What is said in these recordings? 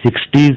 60s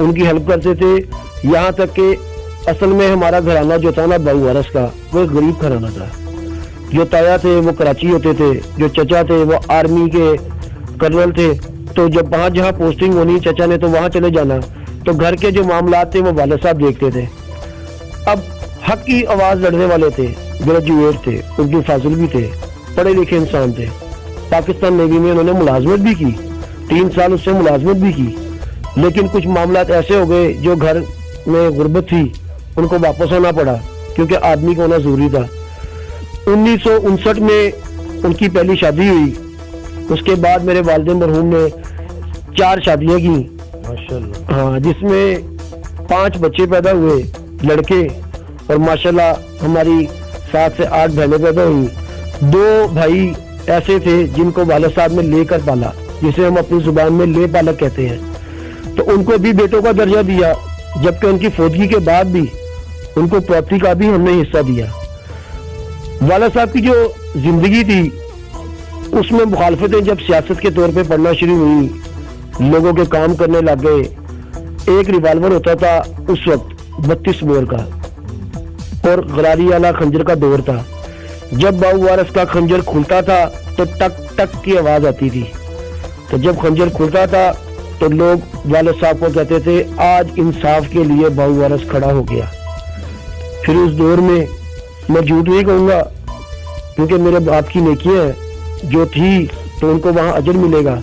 ان کی help کرتے تھے، یہاں تک کہ اصل میں ہمارا گھرانہ جو تھا نا باؤ وارث کا، وہ ایک غریب گھرانہ تھا۔ جو تایا تھے وہ کراچی ہوتے تھے، جو چچا تھے وہ آرمی کے کرنل تھے، تو جب وہاں جہاں پوسٹنگ ہونی چچا نے تو وہاں چلے جانا، تو گھر کے جو معاملات تھے وہ والد صاحب دیکھتے تھے۔ اب حق کی آواز لڑنے والے تھے، گریجویٹ تھے، اردو فاضل بھی تھے، پڑھے لکھے انسان تھے۔ پاکستان نیوی میں انہوں نے ملازمت بھی کی، 3 سال اس سے ملازمت بھی کی، لیکن کچھ معاملات ایسے ہو گئے جو گھر میں غربت تھی، ان کو واپس ہونا پڑا کیونکہ آدمی کا ہونا ضروری تھا۔ 1959 میں ان کی پہلی شادی ہوئی، اس کے بعد میرے والد مرحوم نے 4 شادیاں کی، ماشاءاللہ، ہاں، جس میں 5 بچے پیدا ہوئے لڑکے، اور ماشاءاللہ ہماری 7 سے 8 بہنیں پیدا ہوئی۔ 2 بھائی ایسے تھے جن کو والد صاحب نے لے کر پالا، جسے ہم اپنی زبان میں لے پالک کہتے ہیں، تو ان کو بھی بیٹوں کا درجہ دیا، جبکہ ان کی فوتگی کے بعد بھی ان کو پراپرٹی کا بھی ہم نے حصہ دیا۔ والد صاحب کی جو زندگی تھی اس میں مخالفتیں جب سیاست کے طور پہ پڑھنا شروع ہوئی، لوگوں کے کام کرنے لگ گئے۔ ایک ریوالور ہوتا تھا اس وقت 32 بور کا، اور غراری والا خنجر کا دور تھا۔ جب باؤ وارث کا خنجر کھلتا تھا تو ٹک ٹک کی آواز آتی تھی، تو جب خنجر کھلتا تھا تو لوگ والد صاحب کو کہتے تھے آج انصاف کے لیے باؤ وارث کھڑا ہو گیا۔ پھر اس دور میں میں جھوٹ نہیں کہوں گا کیونکہ میرے باپ کی نیکیاں جو تھی تو ان کو وہاں اجر ملے گا۔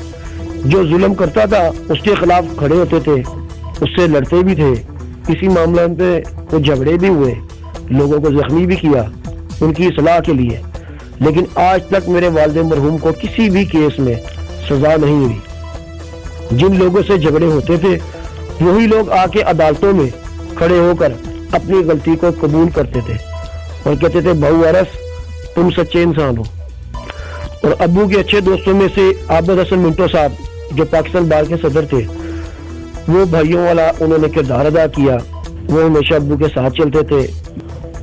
جو ظلم کرتا تھا اس کے خلاف کھڑے ہوتے تھے، اس سے لڑتے بھی تھے، کسی معاملے میں وہ جھگڑے بھی ہوئے، لوگوں کو زخمی بھی کیا ان کی اصلاح کے لیے، لیکن آج تک میرے والد مرحوم کو کسی بھی کیس میں سزا نہیں ہوئی۔ جن لوگوں سے جھگڑے ہوتے تھے وہی لوگ آ کے عدالتوں میں کھڑے ہو کر اپنی غلطی کو قبول کرتے تھے اور کہتے تھے باؤ وارث تم سچے انسان ہو۔ اور ابو کے اچھے دوستوں میں سے عابد حسن منٹو صاحب جو پاکستان بار کے صدر تھے، وہ بھائیوں والا انہوں نے کردار ادا کیا، وہ ہمیشہ ابو کے ساتھ چلتے تھے۔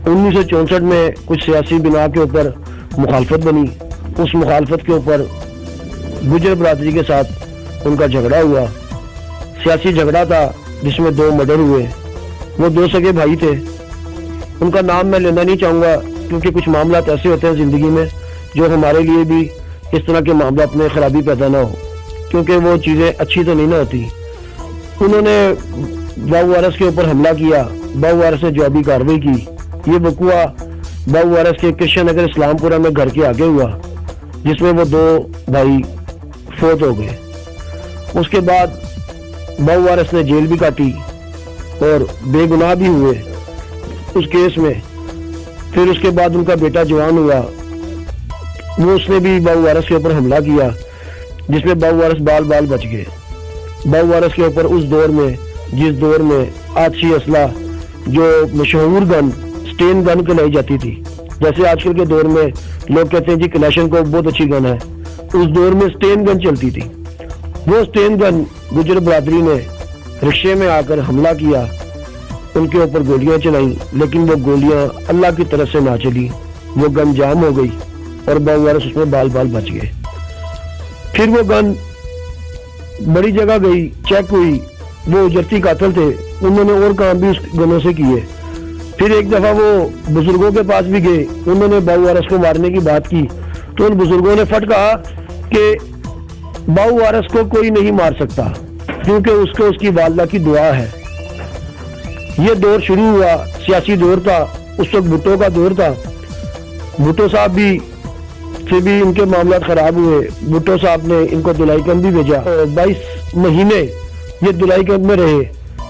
1964 میں کچھ سیاسی بنا کے اوپر مخالفت بنی، اس مخالفت کے اوپر گجر برادری کے ساتھ ان کا جھگڑا ہوا، سیاسی جھگڑا تھا جس میں 2 مرڈر ہوئے۔ وہ 2 سگے بھائی تھے، ان کا نام میں لینا نہیں چاہوں گا کیونکہ کچھ معاملات ایسے ہوتے ہیں زندگی میں جو ہمارے لیے بھی اس طرح کے معاملات میں خرابی پیدا نہ ہو، کیونکہ وہ چیزیں اچھی تو نہیں نہ ہوتی۔ انہوں نے باؤ وارث کے اوپر حملہ کیا، باؤ وارث نے جوابی کارروائی کی۔ یہ وقوع باؤ وارث کے کرشن نگر اسلام پورہ میں گھر کے آگے ہوا، جس میں وہ 2 بھائی فوت ہو گئے۔ اس کے بعد باؤ وارث نے جیل بھی کاٹی اور بے گناہ بھی ہوئے اس کیس میں۔ پھر اس کے بعد ان کا بیٹا جوان ہوا، وہ اس نے بھی باؤ وارث کے اوپر حملہ کیا، جس میں باؤ وارث بال بال بچ گئے۔ باؤ وارث کے اوپر اس دور میں، جس دور میں آتشی اسلحہ جو مشہور گن سٹین گن کہلائی جاتی تھی، جیسے آج کل کے دور میں لوگ کہتے ہیں جی کلاشن کو بہت اچھی گن ہے، اس دور میں سٹین گن چلتی تھی۔ وہ سٹین گن گجر برادری نے رکشے میں آ کر حملہ کیا، ان کے اوپر گولیاں چلائیں، لیکن وہ گولیاں اللہ کی طرف سے نہ چلی، وہ گن جام ہو گئی اور باؤ وارث اس میں بال بال بچ گئے۔ پھر وہ گن بڑی جگہ گئی، چیک ہوئی، وہ اجرتی قاتل تھے، انہوں نے اور کام بھی اس گنوں سے کیے۔ پھر ایک دفعہ وہ بزرگوں کے پاس بھی گئے، انہوں نے باؤ وارث کو مارنے کی بات کی تو ان بزرگوں نے فٹ کہا کہ باؤ وارث کو کوئی نہیں مار سکتا کیونکہ اس کو اس کی والدہ کی دعا ہے۔ یہ دور شروع ہوا، سیاسی دور تھا، اس وقت بھٹو کا دور تھا۔ بھٹو صاحب بھی سے بھی ان کے معاملات خراب ہوئے، بھٹو صاحب نے ان کو دلائی کیمپ بھی بھیجا، 22 مہینے یہ دلائی کیمپ میں رہے۔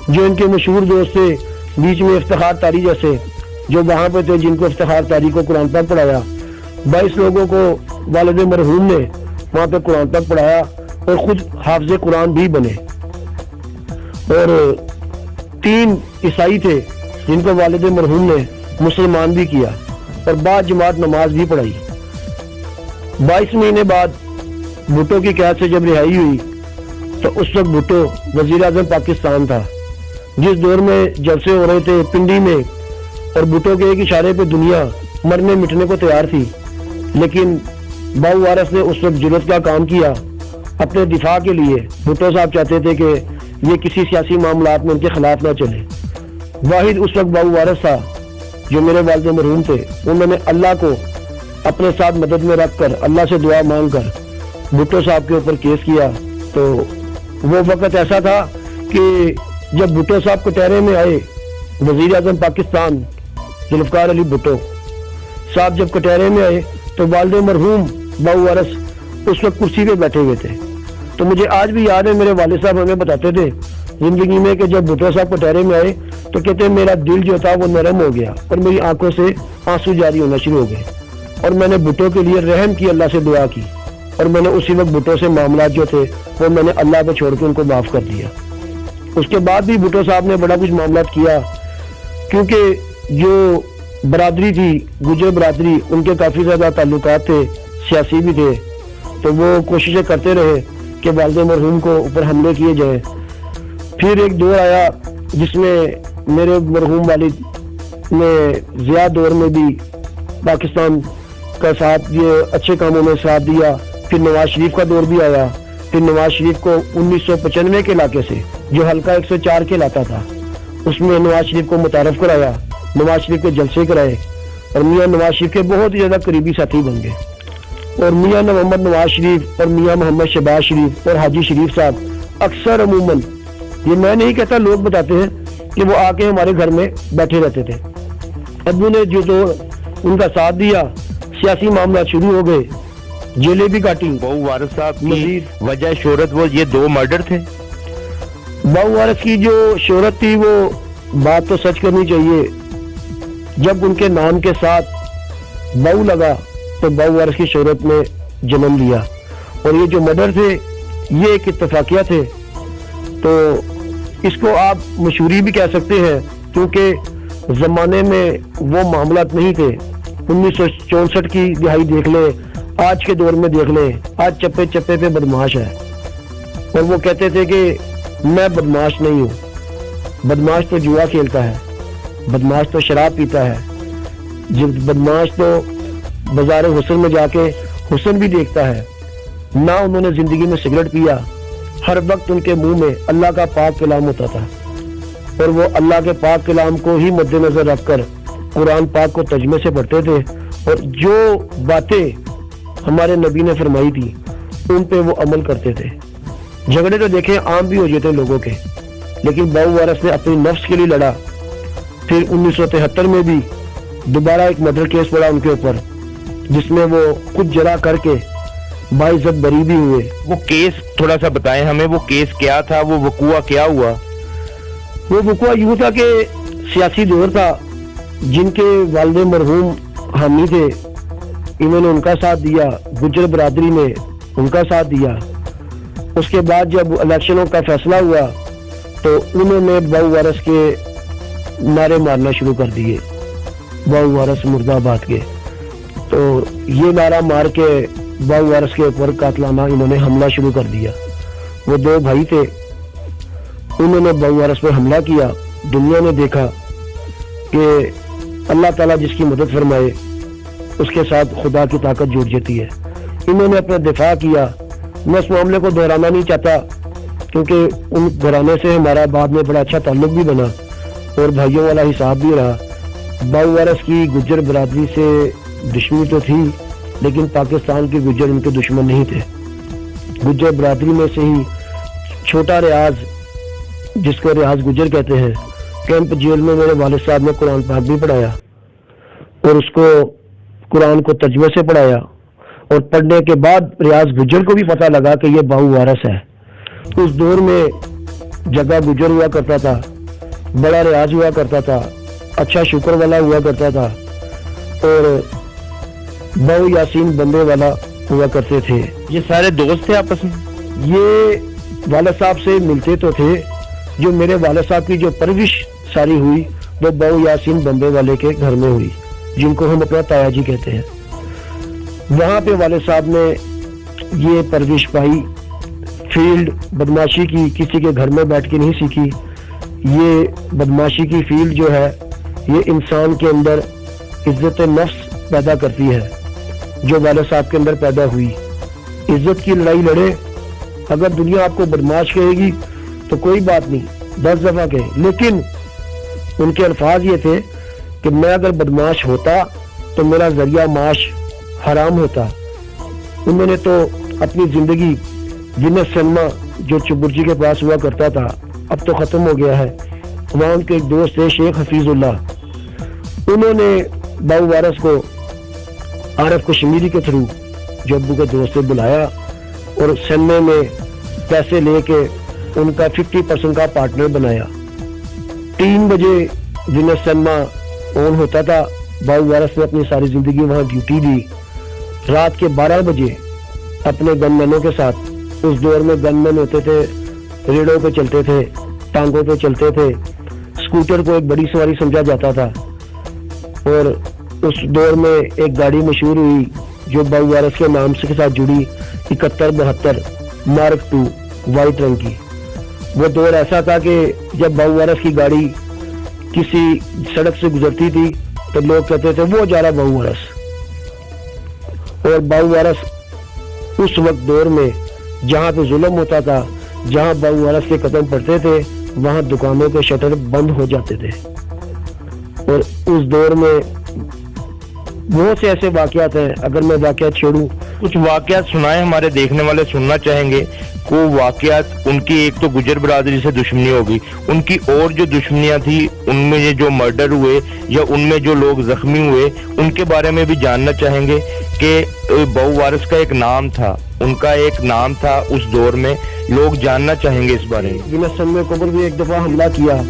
جو ان کے مشہور دوست تھے بیچ میں افتخار تاری جیسے جو وہاں پہ تھے، جن کو افتخار تاری کو قرآن پاک پڑھایا، 22 لوگوں کو والد مرحوم نے وہاں پہ قرآن پاک پڑھایا اور خود حافظ قرآن بھی بنے۔ اور 3 عیسائی تھے جن کو والد مرحوم نے مسلمان بھی کیا اور بعد جماعت نماز بھی پڑھائی۔ 22 مہینے بعد بھٹو کی قید سے جب رہائی ہوئی تو اس وقت بھٹو وزیر اعظم پاکستان تھا، جس دور میں جلسے ہو رہے تھے پنڈی میں، اور بھٹو کے ایک اشارے پہ دنیا مرنے مٹنے کو تیار تھی، لیکن باؤ وارث نے اس وقت جرأت کا کام کیا اپنے دفاع کے لیے۔ بھٹو صاحب چاہتے تھے کہ یہ کسی سیاسی معاملات میں ان کے خلاف نہ چلے۔ واحد اس وقت باؤ وارث تھا جو میرے والد مرحوم تھے، انہوں نے اللہ کو اپنے ساتھ مدد میں رکھ کر اللہ سے دعا مانگ کر بھٹو صاحب کے اوپر کیس کیا۔ تو وہ وقت ایسا تھا کہ جب بھٹو صاحب کٹہرے میں آئے، وزیر اعظم پاکستان ذوالفقار علی بھٹو صاحب جب کٹہرے میں آئے تو والد مرحوم باؤ وارث اس وقت کرسی پہ بیٹھے ہوئے تھے۔ تو مجھے آج بھی یاد ہے، میرے والد صاحب ہمیں بتاتے تھے زندگی میں کہ جب بھٹو صاحب کٹہرے میں آئے تو کہتے ہیں میرا دل جو تھا وہ نرم ہو گیا اور میری آنکھوں سے آنسو جاری ہونا شروع ہو گئے، اور میں نے بھٹو کے لیے رحم کی، اللہ سے دعا کی، اور میں نے اسی وقت بھٹو سے معاملات جو تھے وہ میں نے اللہ پہ چھوڑ کے ان کو معاف کر دیا۔ اس کے بعد بھی بھٹو صاحب نے بڑا کچھ معاملات کیا، کیونکہ جو برادری تھی گجر برادری، ان کے کافی زیادہ تعلقات تھے، سیاسی بھی تھے، تو وہ کوششیں کرتے رہے کہ والد مرحوم کو اوپر حملے کیے جائیں۔ پھر ایک دور آیا جس میں میرے مرحوم والد نے ضیاء دور میں بھی پاکستان کا ساتھ، یہ اچھے کاموں میں ساتھ دیا۔ پھر نواز شریف کا دور بھی آیا، پھر نواز شریف کو 1995 کے علاقے سے جو حلقہ 104 کے علاقہ تھا اس میں نواز شریف کو متعارف کرایا، نواز شریف کے جلسے کرائے، اور میاں نواز شریف کے بہت ہی زیادہ قریبی ساتھی بن گئے۔ اور میاں محمد نواز شریف اور میاں محمد شہباز شریف اور حاجی شریف صاحب اکثر عموماً، یہ میں نہیں کہتا، لوگ بتاتے ہیں کہ وہ آ کے ہمارے گھر میں بیٹھے رہتے تھے۔ ابو نے جو تو ان کا ساتھ دیا، سیاسی معاملات شروع ہو گئے، جیلیں بھی کاٹی۔ باؤ وارث صاحب کی وجہ شہرت وہ یہ 2 مرڈر تھے؟ باؤ وارث کی جو شہرت تھی وہ بات تو سچ کرنی چاہیے، جب ان کے نام کے ساتھ باؤ لگا تو باؤ وارث کی شہرت میں جنم لیا، اور یہ جو مرڈر تھے یہ ایک اتفاقیہ تھے، تو اس کو آپ مشہوری بھی کہہ سکتے ہیں، کیونکہ زمانے میں وہ معاملات نہیں تھے۔ 1964 کی دہائی دیکھ لیں، آج کے دور میں دیکھ لیں، آج چپے چپے پہ بدماش ہے، اور وہ کہتے تھے کہ میں بدماش نہیں ہوں، بدماش تو جوا کھیلتا ہے، بدماش تو شراب پیتا ہے، بدماش تو بازار حسن میں جا کے حسن بھی دیکھتا ہے۔ نہ انہوں نے زندگی میں سگریٹ پیا، ہر وقت ان کے منہ میں اللہ کا پاک کلام ہوتا تھا، اور وہ اللہ کے پاک کلام کو ہی مد نظر رکھ کر قرآن پاک کو ترجمے سے پڑھتے تھے، اور جو باتیں ہمارے نبی نے فرمائی تھی ان پہ وہ عمل کرتے تھے۔ جھگڑے تو دیکھیں عام بھی ہو جاتے لوگوں کے، لیکن باؤ وارث نے اپنی نفس کے لیے لڑا۔ پھر 1973 میں بھی دوبارہ ایک مرڈر کیس پڑا ان کے اوپر، جس میں وہ خود جرا کر کے باعزت بری بھی ہوئے۔ وہ کیس تھوڑا سا بتائیں ہمیں، وہ کیس کیا تھا، وہ وقوع کیا ہوا؟ وہ وقوع یوں تھا کہ سیاسی دور تھا، جن کے والد مرحوم حامی تھے، انہوں نے ان کا ساتھ دیا، گجر برادری نے ان کا ساتھ دیا۔ اس کے بعد جب الیکشنوں کا فیصلہ ہوا تو انہوں نے باؤ وارث کے نعرے مارنا شروع کر دیے، باؤ وارث مرد آباد کے۔ تو یہ نعرہ مار کے باؤ وارث کے اوپر قاتلانہ انہوں نے حملہ شروع کر دیا۔ وہ 2 بھائی تھے، انہوں نے باؤ وارث پر حملہ کیا۔ دنیا نے دیکھا کہ اللہ تعالیٰ جس کی مدد فرمائے اس کے ساتھ خدا کی طاقت جڑ جاتی ہے۔ انہوں نے اپنا دفاع کیا۔ میں اس معاملے کو دہرانا نہیں چاہتا، کیونکہ ان گھرانے سے ہمارا بعد میں بڑا اچھا تعلق بھی بنا اور بھائیوں والا حساب بھی رہا۔ باؤ وارث کی گجر برادری سے دشمنی تو تھی، لیکن پاکستان کے گجر ان کے دشمن نہیں تھے۔ گجر برادری میں سے ہی چھوٹا ریاض، جس کو ریاض گجر کہتے ہیں، کیمپ جیل میں میرے والد صاحب نے قرآن پاک بھی پڑھایا، اور اس کو قرآن کو ترجمے سے پڑھایا، اور پڑھنے کے بعد ریاض گجر کو بھی پتہ لگا کہ یہ باؤ وارث ہے۔ اس دور میں جگہ گجر ہوا کرتا تھا، بڑا ریاض ہوا کرتا تھا، اچھا شکر والا ہوا کرتا تھا، اور باؤ یاسین بندے والا ہوا کرتے تھے۔ یہ سارے دوست تھے آپس میں؟ یہ والد صاحب سے ملتے تو تھے۔ جو میرے والد صاحب کی جو پرورش ساری ہوئی وہ باؤ یاسین بمبے والے کے گھر میں ہوئی، جن کو ہم اپنا تایا جی کہتے ہیں۔ وہاں پہ والد صاحب نے یہ پرورش پائی، فیلڈ بدماشی کی کسی کے گھر میں بیٹھ کے نہیں سیکھی۔ یہ بدماشی کی فیلڈ جو ہے یہ انسان کے اندر عزت نفس پیدا کرتی ہے، جو والد صاحب کے اندر پیدا ہوئی۔ عزت کی لڑائی لڑے، اگر دنیا آپ کو بدماش کہے گی تو تو کوئی بات نہیں 10 دفعہ کہے، لیکن ان کے الفاظ یہ تھے کہ میں اگر بدماش ہوتا تو میرا ذریعہ معاش حرام ہوتا۔ انہوں نے تو اپنی زندگی جنت سنما جو چبرجی کے پاس ہوا کرتا تھا اب تو ختم ہو گیا ہے، وہاں ان کے ایک دوست تھے شیخ حفیظ اللہ، انہوں نے باؤ وارث کو عارف کشمیری کے تھرو جو ابو کے دوست سے بلایا اور سنیما میں پیسے لے کے ان کا 50% کا پارٹنر بنایا۔ 3 بجے جنت سنما آن ہوتا تھا، باؤ وارث نے اپنی ساری زندگی وہاں ڈیوٹی دی۔ رات کے 12 بجے اپنے گن مینوں کے ساتھ، اس دور میں گن مین ہوتے تھے ریڑوں پہ چلتے تھے، ٹانگوں پہ چلتے تھے، اسکوٹر کو ایک بڑی سواری سمجھا جاتا تھا، اور اس دور میں ایک گاڑی مشہور ہوئی جو باؤ وارث کے نام سے کے ساتھ جڑی 7172 مارک 2 وائٹ رنگ کی۔ وہ دور ایسا تھا کہ جب باؤ وارث کی گاڑی کسی سڑک سے گزرتی تھی تو لوگ کہتے تھے وہ جا رہا باؤ وارث۔ اور باؤ وارث اس وقت دور میں جہاں پہ ظلم ہوتا تھا، جہاں باؤ وارث کے قدم پڑتے تھے وہاں دکانوں کے شٹر بند ہو جاتے تھے۔ اور اس دور میں بہت سے ایسے واقعات ہیں، اگر میں واقعات چھوڑوں، کچھ واقعات سنائیں، ہمارے دیکھنے والے سننا چاہیں گے۔ کو واقعات ان کی ایک تو گجر برادری سے دشمنی ہوگی، ان کی اور جو دشمنیاں تھی ان میں یہ جو مرڈر ہوئے یا ان میں جو لوگ زخمی ہوئے ان کے بارے میں بھی جاننا چاہیں گے کہ باؤ وارث کا ایک نام تھا، ان کا ایک نام تھا اس دور میں، لوگ جاننا چاہیں گے اس بارے میں۔ جنت سنما کے اوپر بھی ایک دفعہ حملہ کیا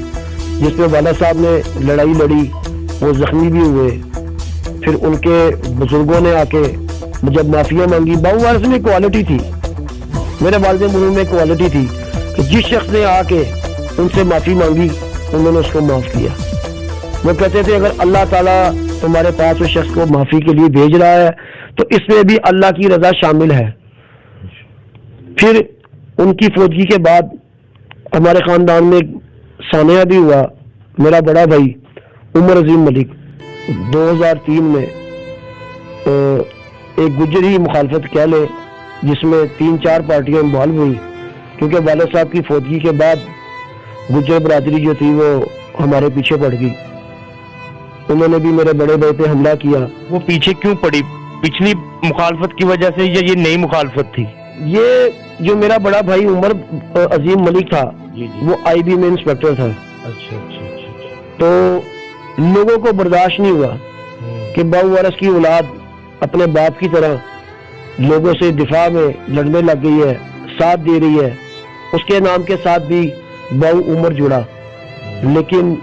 جس میں والد صاحب نے لڑائی لڑی، وہ زخمی بھی ہوئے، پھر ان کے بزرگوں نے آ کے جب معافیاں مانگی۔ باؤ وارث میں کوالٹی تھی، میرے والد مرحوم میں کوالٹی تھی کہ جس شخص نے آ کے ان سے معافی مانگی انہوں نے اس کو معاف کیا۔ وہ کہتے تھے اگر اللہ تعالیٰ تمہارے پاس اس شخص کو معافی کے لیے بھیج رہا ہے تو اس میں بھی اللہ کی رضا شامل ہے۔ پھر ان کی فوتگی کے بعد ہمارے خاندان میں سانحہ بھی ہوا۔ میرا بڑا بھائی عمر عظیم ملک 2003 میں ایک گجری مخالفت کہہ لے جس میں 3-4 پارٹیاں انوالو ہوئی، کیونکہ والد صاحب کی فوتگی کے بعد گجر برادری جو تھی وہ ہمارے پیچھے پڑ گئی۔ انہوں نے بھی میرے بڑے بھائی پہ حملہ کیا۔ وہ پیچھے کیوں پڑی؟ پچھلی مخالفت کی وجہ سے یا یہ نئی مخالفت تھی؟ یہ جو میرا بڑا بھائی عمر عظیم ملک تھا وہ آئی بی میں انسپیکٹر تھا۔ اچھا اچھا اچھا۔ تو لوگوں کو برداشت نہیں ہوا کہ باؤ وارث کی اولاد اپنے باپ کی طرح لوگوں سے دفاع میں لڑنے لگ گئی ہے، ساتھ دے رہی ہے۔ اس کے نام کے ساتھ بھی باؤ عمر جڑا، لیکن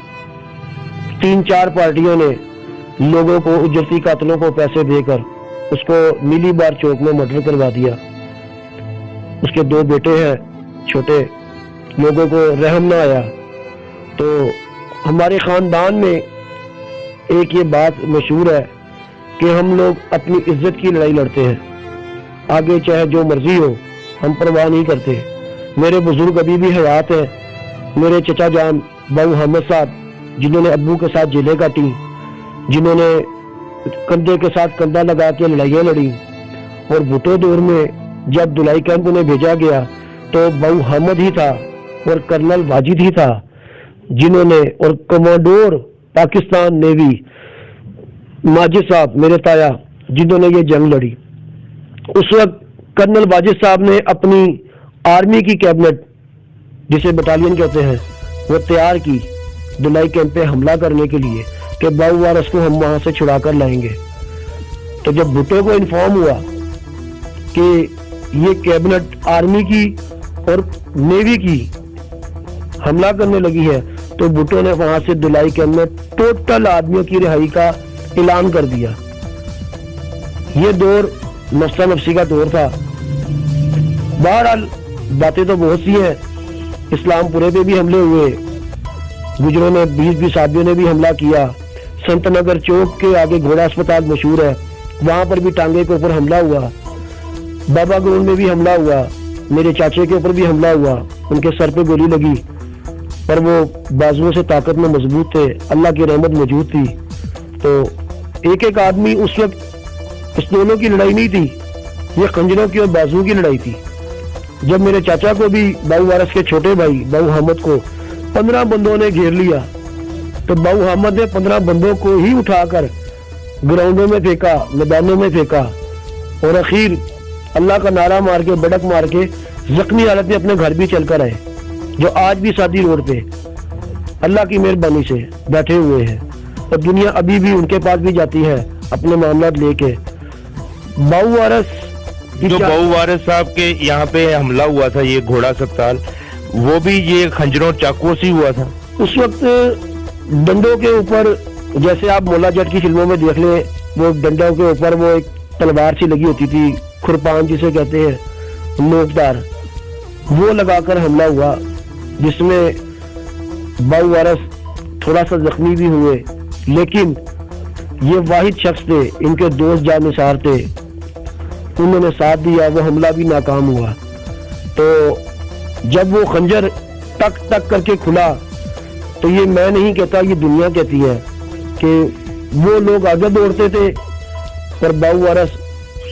3-4 پارٹیوں نے لوگوں کو اجرتی قاتلوں کو پیسے دے کر اس کو نیلی بار چوک میں مرڈر کروا دیا۔ اس کے 2 بیٹے ہیں چھوٹے، لوگوں کو رحم نہ آیا۔ تو ہمارے خاندان میں ایک یہ بات مشہور ہے کہ ہم لوگ اپنی عزت کی لڑائی لڑتے ہیں، آگے چاہے جو مرضی ہو ہم پرواہ نہیں کرتے۔ میرے بزرگ ابھی بھی حیات ہیں، میرے چچا جان باؤ حامد صاحب جنہوں نے ابو کے ساتھ جیلیں کاٹی، جنہوں نے کندھے کے ساتھ کندھا لگا کے لڑائیاں لڑی۔ اور بھٹو دور میں جب دلائی کیمپ انہیں بھیجا گیا تو باؤ حامد ہی تھا اور کرنل واجد ہی تھا جنہوں نے، اور کمانڈور پاکستان نیوی ماجد صاحب میرے تایا جنہوں نے یہ جنگ لڑی۔ اس وقت کرنل واجد صاحب نے اپنی آرمی کی کیبنٹ جسے بٹالین کہتے ہیں وہ تیار کی دلائی کیمپ پہ حملہ کرنے کے لیے کہ باؤ وارث کو ہم وہاں سے چھڑا کر لائیں گے۔ تو جب بھٹو کو انفارم ہوا کہ یہ کیبنٹ آرمی کی اور نیوی کی حملہ کرنے لگی ہے تو بھٹو نے وہاں سے دلائی کیمپ میں ٹوٹل آدمیوں کی رہائی کا اعلان کر دیا۔ یہ دور نفسا نفسی کا دور تھا۔ بہرحال باتیں تو بہت سی ہیں، اسلام پورے پہ بھی حملے ہوئے، گجروں نے 20 آدمیوں نے بھی حملہ کیا۔ سنت نگر چوک کے آگے گھوڑا اسپتال مشہور ہے، وہاں پر بھی ٹانگے کے اوپر حملہ ہوا۔ بابا گراؤنڈ میں بھی حملہ ہوا، میرے چاچے کے اوپر بھی حملہ ہوا، ان کے سر پہ گولی لگی پر وہ بازوؤں سے طاقت میں مضبوط تھے، اللہ کی رحمت موجود تھی۔ تو ایک آدمی اس وقت پستولوں کی لڑائی نہیں تھی، یہ خنجروں کی اور بازو کی لڑائی تھی۔ جب میرے چاچا کو بھی باؤ وارث کے چھوٹے بھائی باؤ حامد کو 15 بندوں نے گھیر لیا تو باؤ حامد نے 15 بندوں کو ہی اٹھا کر گراؤنڈوں میں پھینکا، میدانوں میں پھینکا، اور اخیر اللہ کا نعرہ مار کے بڑک مار کے زخمی حالت میں اپنے گھر بھی چل کر آئے، جو آج بھی سادی روڈ پہ اللہ کی مہربانی سے بیٹھے ہوئے ہیں، اور دنیا ابھی بھی ان کے پاس بھی جاتی ہے اپنے معاملات لے کے۔ باؤ وارث جو باؤ وارث صاحب کے یہاں پہ حملہ ہوا تھا، یہ گھوڑا اسپتال، وہ بھی یہ خنجروں اور چاقو سے ہوا تھا؟ اس وقت ڈنڈوں کے اوپر، جیسے آپ مولا جٹ کی فلموں میں دیکھ لیں، وہ ڈنڈوں کے اوپر وہ ایک تلوار سی لگی ہوتی تھی، کھرپان جسے کہتے ہیں، نوکدار، وہ لگا کر حملہ ہوا، جس میں باؤ وارث تھوڑا سا زخمی بھی ہوئے، لیکن یہ واحد شخص تھے، ان کے دوست جانثار تھے، انہوں نے ساتھ دیا، وہ حملہ بھی ناکام ہوا۔ تو جب وہ خنجر ٹک ٹک کر کے کھلا تو یہ میں نہیں کہتا، یہ دنیا کہتی ہے کہ وہ لوگ آگے دوڑتے تھے اور باؤ وارث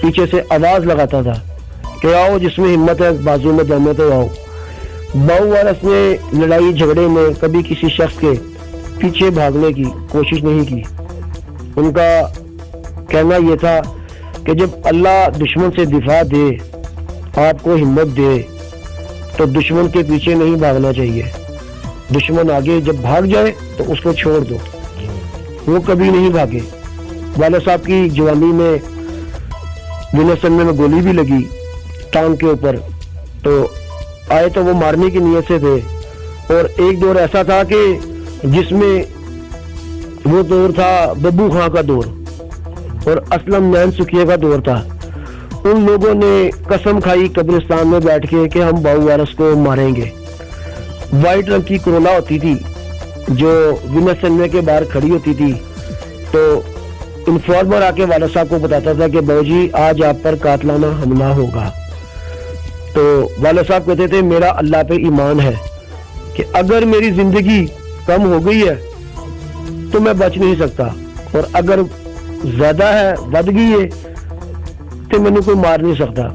پیچھے سے آواز لگاتا تھا کہ آؤ جس میں ہمت ہے بازو میں دم ہے تو آؤ۔ باؤ وارث نے لڑائی جھگڑے میں کبھی کسی شخص کے پیچھے بھاگنے کی کوشش نہیں کی۔ ان کا کہنا یہ تھا کہ جب اللہ دشمن سے دفاع دے، آپ کو ہمت دے، تو دشمن کے پیچھے نہیں بھاگنا چاہیے، دشمن آگے جب بھاگ جائے تو اس کو چھوڑ دو۔ وہ کبھی نہیں بھاگے۔ والد صاحب کی جوانی میں ونسن میں گولی بھی لگی ٹانگ کے اوپر، تو آئے تو وہ مارنے کی نیت سے تھے، اور ایک دور ایسا تھا کہ جس میں وہ دور تھا ببو خاں کا دور اور اسلم نین سکھیے کا دور تھا۔ ان لوگوں نے قسم کھائی قبرستان میں بیٹھ کے کہ ہم باؤ وارث کو ماریں گے۔ وائٹ رنگ کی کرولا ہوتی تھی جو ونس سنمے کے باہر کھڑی ہوتی تھی، تو انفارمر آ کے والد صاحب کو بتاتا تھا کہ باؤ جی آج آپ پر قاتلانہ حملہ ہوگا۔ تو والد صاحب کہتے تھے میرا اللہ پہ ایمان ہے کہ اگر میری زندگی کم ہو گئی ہے تو میں بچ نہیں سکتا، اور اگر زیادہ ہے ود گئی ہے تو میں نے کوئی مار نہیں سکتا۔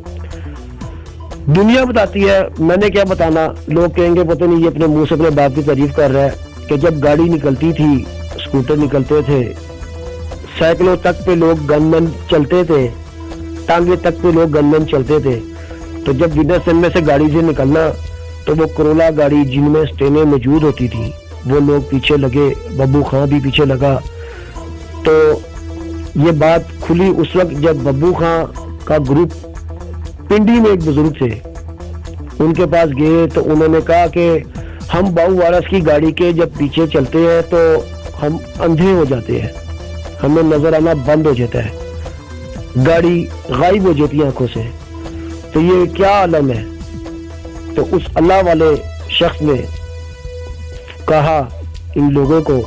دنیا بتاتی ہے، میں نے کیا بتانا، لوگ کہیں گے پتہ نہیں یہ اپنے منہ سے اپنے باپ کی تعریف کر رہا ہے، کہ جب گاڑی نکلتی تھی، اسکوٹر نکلتے تھے، سائیکلوں تک پہ لوگ گن مین چلتے تھے، ٹانگے تک پہ لوگ گن مین چلتے تھے، تو جب ونس سن میں سے گاڑی سے نکلنا تو وہ کرولا گاڑی جن میں سٹینیں موجود ہوتی تھی وہ لوگ پیچھے لگے، ببو خاں بھی پیچھے لگا۔ تو یہ بات کھلی اس وقت جب ببو خاں کا گروپ پنڈی میں ایک بزرگ تھے، ان کے پاس گئے تو انہوں نے کہا کہ ہم باؤ وارث کی گاڑی کے جب پیچھے چلتے ہیں تو ہم اندھے ہو جاتے ہیں، ہمیں نظر آنا بند ہو جاتا ہے، گاڑی غائب ہو جاتی ہے آنکھوں سے، تو یہ کیا عالم ہے؟ تو اس اللہ والے شخص نے کہا ان لوگوں کو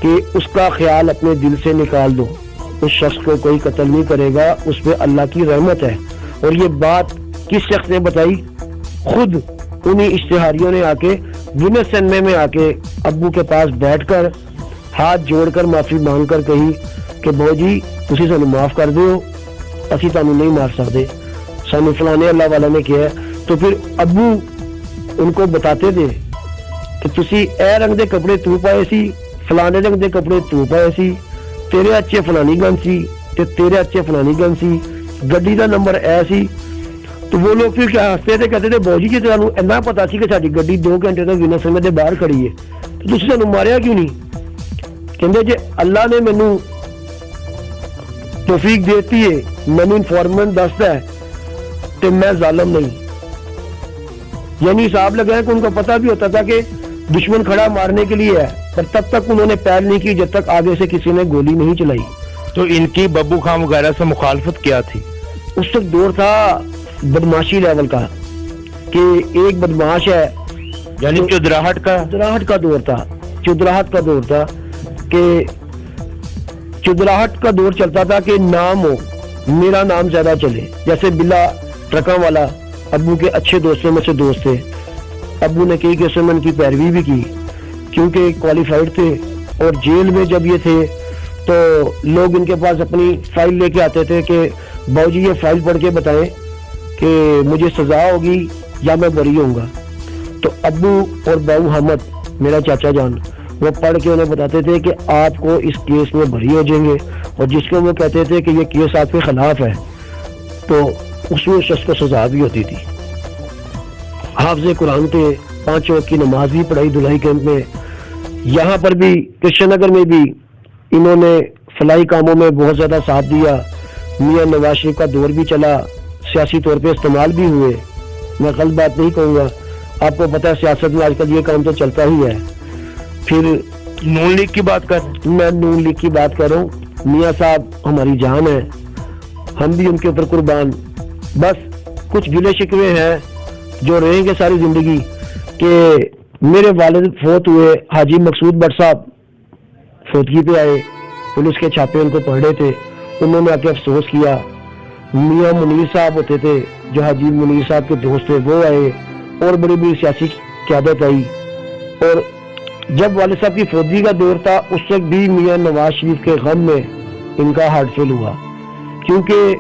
کہ اس کا خیال اپنے دل سے نکال دو، اس شخص کو کوئی قتل نہیں کرے گا، اس پہ اللہ کی رحمت ہے۔ اور یہ بات کس شخص نے بتائی؟ خود انہی اشتہاریوں نے آ کے ونس سنمے میں آ کے ابو کے پاس بیٹھ کر ہاتھ جوڑ کر معافی مانگ کر کہی کہ بھائی جی تسی سانو معاف کر دیو، اسی تانوں نہیں مار سکتے، سانو فلانے اللہ والا نے کیا ہے۔ تو پھر ابو ان کو بتاتے تھے کہ تسی اے رنگ دے کپڑے تو پائے سی، فلانے رنگ دے کپڑے تو پائے سی، تیرے اچھے فلانی گن سی تے تیرے اچھے فلانی گن سی، گڈی دا نمبر اے سی۔ تو وہ لوگ پھر ہستے تھے، کہتے تھے باؤ جی کہ تانوں اتنا پتا سی کہ ساری گڈی 2 گھنٹے تک ونس سنمے دے باہر کھڑی ہے تو تسی سانوں ماریا کیوں نہیں؟ کہندے جے اللہ نے مینوں توفیق دیتی ہے، مینوں انفارمنٹ دستا ہے تو میں ظالم نہیں۔ یعنی حساب لگایا کہ ان کو پتہ بھی ہوتا تھا کہ دشمن کھڑا مارنے کے لیے ہے، پر تب تک انہوں نے پیر نہیں کی جب تک آگے سے کسی نے گولی نہیں چلائی۔ تو ان کی ببو خاں وغیرہ سے مخالفت کیا تھی؟ اس وقت دور تھا بدماشی لیول کا، کہ ایک بدماش ہے، یعنی چودراہٹ کا دور تھا، چودراہٹ کا دور تھا کہ چودراہٹ کا دور چلتا تھا کہ نام ہو، میرا نام زیادہ چلے۔ جیسے بلا ٹرکاں والا ابو کے اچھے دوستوں میں سے دوست تھے، ابو نے کئی قسم میں ان کی پیروی بھی کی کیونکہ کوالیفائڈ تھے، اور جیل میں جب یہ تھے تو لوگ ان کے پاس اپنی فائل لے کے آتے تھے کہ باؤ جی یہ فائل پڑھ کے بتائیں کہ مجھے سزا ہوگی یا میں بری ہوں گا. تو ابو اور باؤ حامد میرا چاچا جان وہ پڑھ کے انہیں بتاتے تھے کہ آپ کو اس کیس میں بری ہو جائیں گے, اور جس کو وہ کہتے تھے کہ یہ کیس آپ کے خلاف ہے تو اس میں شخص کو سزا بھی ہوتی تھی. حافظ قرآن تھے, 5 وقت کی نماز بھی پڑھائی دلائی کیمپ میں. یہاں پر بھی کرشن نگر میں بھی انہوں نے فلاحی کاموں میں بہت زیادہ ساتھ دیا. میاں نواز شریف کا دور بھی چلا, سیاسی طور پہ استعمال بھی ہوئے. میں غلط بات نہیں کہوں گا, آپ کو پتہ ہے سیاست میں آج کل یہ کام تو چلتا ہی ہے. پھر نون لیگ کی بات کر, میں نون لیگ کی بات کر رہا ہوں. میاں صاحب ہماری جان ہے, ہم بھی ان کے اوپر قربان. بس کچھ گلے شکوے ہیں جو رہیں گے ساری زندگی کہ میرے والد فوت ہوئے, حاجی مقصود بٹ صاحب فوتگی پہ آئے, پولیس کے چھاپے ان کو پڑھ رہے تھے, انہوں نے آ کے افسوس کیا. میاں منیر صاحب ہوتے تھے جو حاجی منیر صاحب کے دوست تھے, وہ آئے, اور بڑی بڑی سیاسی قیادت آئی. اور جب والد صاحب کی فوتگی کا دور تھا اس وقت بھی میاں نواز شریف کے غم میں ان کا ہارٹ فیل ہوا, کیونکہ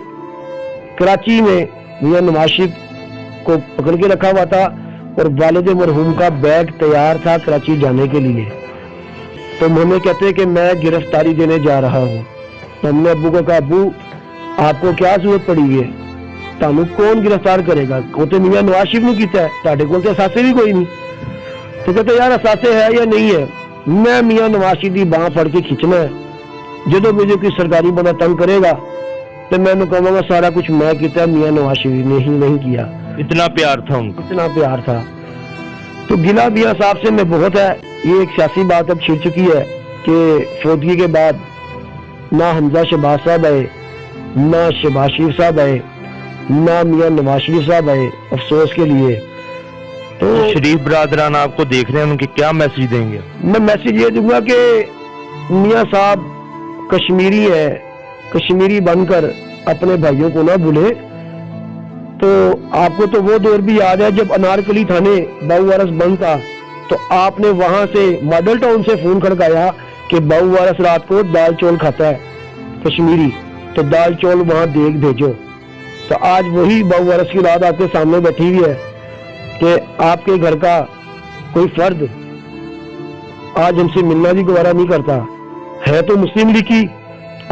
کراچی میں میاں نواز شریف کو پکڑ کے رکھا ہوا تھا اور والد مرحوم کا بیگ تیار تھا کراچی جانے کے لیے. تو ہمیں کہتے کہ میں گرفتاری دینے جا رہا ہوں. تو ہم نے ابو کو کہا, ابو آپ کو کیا ضرورت پڑی ہے, تانوں کون گرفتار کرے گا, وہ تو میاں نواز شریف نے کیتا ہے, تاڑے کول تے اثاثے بھی کوئی نہیں. تو کہتے یار اثاثے ہے یا نہیں ہے, میں میاں نواز شریف کی باں پھڑ کے کھینچنا ہے. جدو مجھے کوئی سرکاری بندہ تنگ کرے گا تو میں کہوں گا سارا کچھ میں کیتا ہے, میاں نواز شریف نے ہی نہیں کیا. اتنا پیار تھا ان کو, اتنا پیار تھا. تو گلہ میاں صاحب سے میں بہت ہے. یہ ایک سیاسی بات اب چھڑ چکی ہے کہ فوتگی کے بعد نہ حمزہ شہباز صاحب آئے, نہ شہباز شریف صاحب آئے, نہ میاں نواز شریف صاحب آئے افسوس کے لیے. تو شریف برادران آپ کو دیکھ رہے ہیں, ان کے کیا میسج دیں گے؟ میں میسج یہ دوں گا کہ میاں صاحب کشمیری ہے, کشمیری بن کر اپنے بھائیوں کو نہ بھولے. تو آپ کو تو وہ دور بھی یاد ہے جب انارکلی تھانے باؤ وارث بند تھا, تو آپ نے وہاں سے ماڈل ٹاؤن سے فون کھڑکایا کہ باؤ وارث رات کو دال چول کھاتا ہے کشمیری, تو دال چول وہاں دیکھ بھیجو. تو آج وہی باؤ وارث کی رات آپ کے سامنے بیٹھی ہوئی ہے کہ آپ کے گھر کا کوئی فرد آج ہم سے ملنا بھی گوارا نہیں کرتا ہے. تو مسلم لیگ کی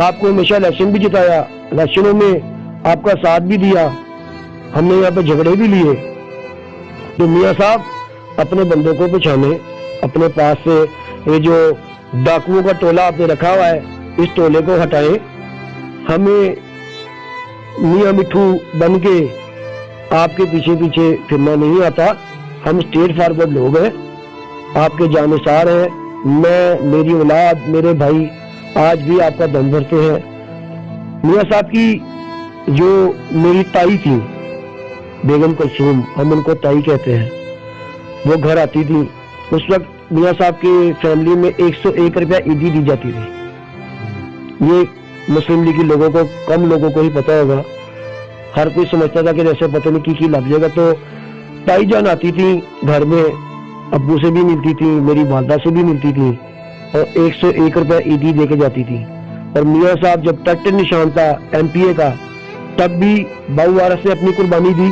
آپ کو ہمیشہ الیکشن بھی جتایا, الیکشنوں میں آپ کا ساتھ بھی دیا, ہم نے یہاں پہ جھگڑے بھی لیے. تو میاں صاحب اپنے بندوں کو پہچانے, اپنے پاس سے یہ جو ڈاکوؤں کا ٹولہ آپ نے رکھا ہوا ہے اس ٹولے کو ہٹائیں. ہمیں میاں مٹھو بن کے آپ کے پیچھے پیچھے پھرنا نہیں آتا. ہم اسٹریٹ فارورڈ لوگ ہیں, آپ کے جانثار ہیں. میں, میری اولاد, میرے بھائی آج بھی آپ کا دم بھرتے ہیں. میاں صاحب کی جو میری تائی تھی بیگم کلثوم, ہم ان کو تائی کہتے ہیں, وہ گھر آتی تھی. اس وقت میاں صاحب کی فیملی میں 101 روپیہ عیدی دی جاتی تھی. یہ مسلم لیگ کے لوگوں کو, کم لوگوں کو ہی پتا ہوگا. ہر کوئی سمجھتا تھا کہ جیسے پتہ نہیں کی لگ جائے گا. تو تائی جان آتی تھی گھر میں, ابو سے بھی ملتی تھی, میری والدہ سے بھی ملتی تھی, اور 101 روپیہ عیدی دے کے جاتی تھی. اور میاں صاحب جب ٹٹ نشان تھا MPA کا, تب بھی باؤ وارث نے اپنی قربانی دی,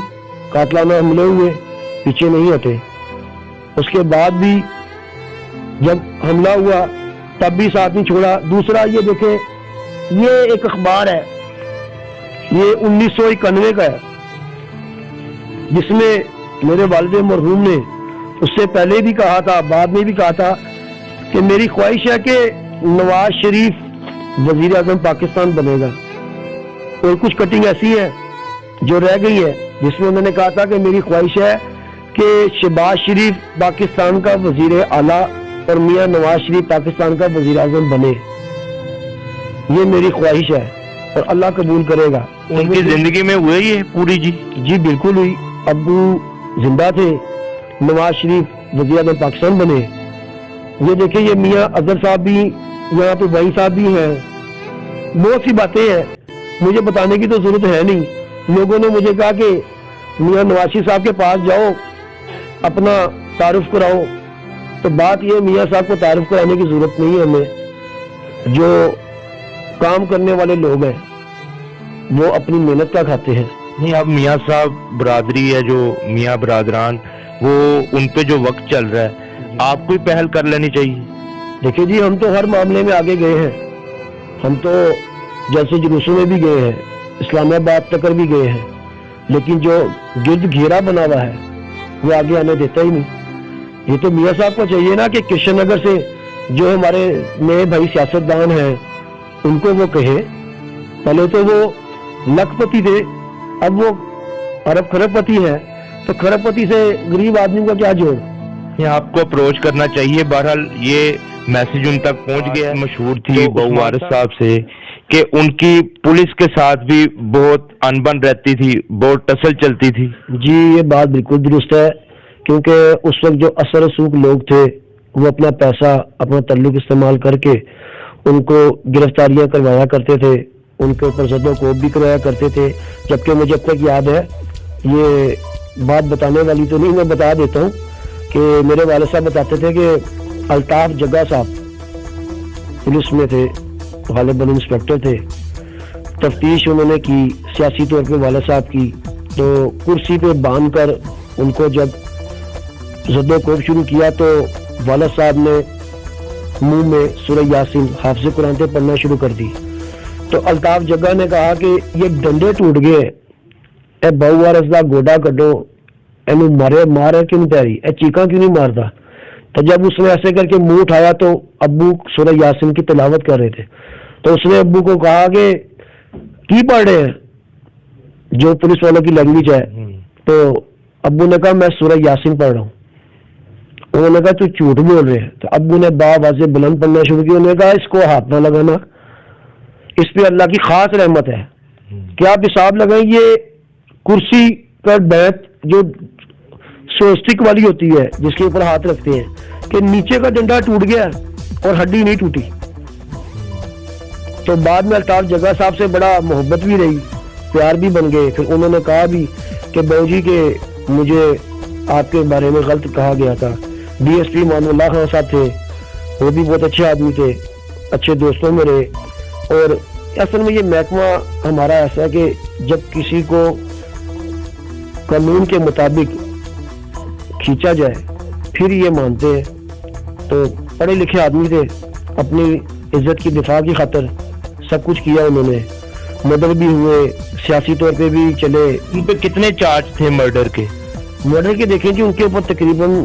قاتلانہ حملے ہوئے, پیچھے نہیں ہٹے. اس کے بعد بھی جب حملہ ہوا تب بھی ساتھ نہیں چھوڑا. دوسرا یہ دیکھیں, یہ ایک اخبار ہے, یہ 1991 کا ہے, جس میں میرے والد مرحوم نے اس سے پہلے بھی کہا تھا, بعد میں بھی کہا تھا کہ میری خواہش ہے کہ نواز شریف وزیر اعظم پاکستان بنے گا. اور کچھ کٹنگ ایسی ہے جو رہ گئی ہے جس میں انہوں نے کہا تھا کہ میری خواہش ہے کہ شہباز شریف پاکستان کا وزیر اعلیٰ اور میاں نواز شریف پاکستان کا وزیر اعظم بنے. یہ میری خواہش ہے اور اللہ قبول کرے گا. ان کی زندگی میں ہوئے یہ پوری؟ جی بالکل ہوئی. ابو زندہ تھے, نواز شریف وزیر اعظم پاکستان بنے. یہ دیکھیں, یہ میاں اظہر صاحب بھی یہاں پہ, بھائی صاحب بھی ہیں. بہت سی باتیں ہیں, مجھے بتانے کی تو ضرورت ہے نہیں. لوگوں نے مجھے کہا کہ میاں نواز شریف صاحب کے پاس جاؤ, اپنا تعارف کراؤ. تو بات یہ, میاں صاحب کو تعارف کرانے کی ضرورت نہیں ہے ہمیں. جو کام کرنے والے لوگ ہیں وہ اپنی محنت کا کھاتے ہیں. نہیں، اب میاں صاحب برادری ہے جو میاں برادران، وہ ان پہ جو وقت چل رہا ہے آپ کو ہی پہل کر لینی چاہیے. دیکھیے جی، ہم تو ہر معاملے میں آگے گئے ہیں. ہم تو جیسے جلوسوں میں بھی گئے ہیں، اسلام آباد تک بھی گئے ہیں، لیکن جو گرد گھیرا بنا ہوا ہے وہ آگے آنے دیتا ہی نہیں. یہ تو میاں صاحب کو چاہیے نا کہ کرشن نگر سے جو ہمارے نئے بھائی سیاستدان ہیں ان کو وہ کہے. پہلے تو وہ لکھ پتی تھے، اب وہ ارب کھرب پتی ہے، تو کھرب پتی سے غریب آدمی کا کیا جوڑ. یہ آپ کو اپروچ کرنا چاہیے. بہرحال یہ میسج ان تک پہنچ گیا. مشہور تھی بہو وارث صاحب سے کہ ان کی پولیس کے ساتھ بھی بہت انبن رہتی تھی، بہت ٹسل چلتی تھی. جی یہ بات بالکل درست ہے، کیونکہ اس وقت جو اثر رسوخ لوگ تھے وہ اپنا پیسہ، اپنا تعلق استعمال کر کے ان کو گرفتاریاں کروایا کرتے تھے، ان کے اوپر زد و کوب بھی کروایا کرتے تھے. جبکہ مجھے اب تک یاد ہے، یہ بات بتانے والی تو نہیں، میں بتا دیتا ہوں کہ میرے والد صاحب بتاتے تھے کہ الطاف جگہ صاحب پولیس میں تھے، غالباً انسپیکٹر تھے. تفتیش انہوں نے کی سیاسی طور پہ والد صاحب کی، تو کرسی پہ باندھ کر ان کو جب زد و کوب شروع کیا تو والد صاحب نے منہ میں سورہ یاسین حافظ قرآن سے پڑھنا شروع کر دی. تو الطاف جگہ نے کہا کہ یہ ڈنڈے ٹوٹ گئے، اے بہو وارث دا گوڈا کڈو، اینو مارے کیوں نہیں پیری، اے چیخاں کیوں نہیں مارتا. تو جب اس نے ایسے کر کے منہ اٹھایا تو ابو سورہ یاسین کی تلاوت کر رہے تھے. تو اس نے ابو کو کہا کہ کی پڑھ رہے ہیں، جو پولیس والوں کی لینگویج ہے. تو ابو نے کہا میں سورہ یاسین پڑھ رہا ہوں. انہوں نے کہا تو جھوٹ بول رہے ہیں. تو ابو نے باواز بلند پڑھنا شروع کیا. انہوں نے کہا اس کو ہاتھ نہ لگانا، اس پہ اللہ کی خاص رحمت ہے. کیا آپ حساب لگائیں، یہ کرسی پر بیعت جو سوسٹک والی ہوتی ہے جس کے اوپر ہاتھ رکھتے ہیں، کہ نیچے کا ڈنڈا ٹوٹ گیا اور ہڈی نہیں ٹوٹی. تو بعد میں الطاف جگہ صاحب سے بڑا محبت بھی رہی، پیار بھی بن گئے. پھر انہوں نے کہا بھی کہ بہو جی کہ مجھے آپ کے بارے میں غلط کہا گیا تھا. ڈی ایس پی مان اللہ خان صاحب تھے، وہ بھی بہت اچھے آدمی تھے، اچھے دوستوں میں رہے. اور اصل میں یہ محکمہ ہمارا ایسا ہے کہ جب کسی کو قانون کے مطابق کھینچا جائے پھر یہ مانتے ہیں. تو پڑھے لکھے آدمی تھے، اپنی عزت کی دفاع کی خاطر سب کچھ کیا. انہوں نے مرڈر بھی ہوئے، سیاسی طور پہ بھی چلے. ان پہ کتنے چارج تھے مرڈر کے؟ مرڈر کے دیکھیں جی ان کے اوپر تقریباً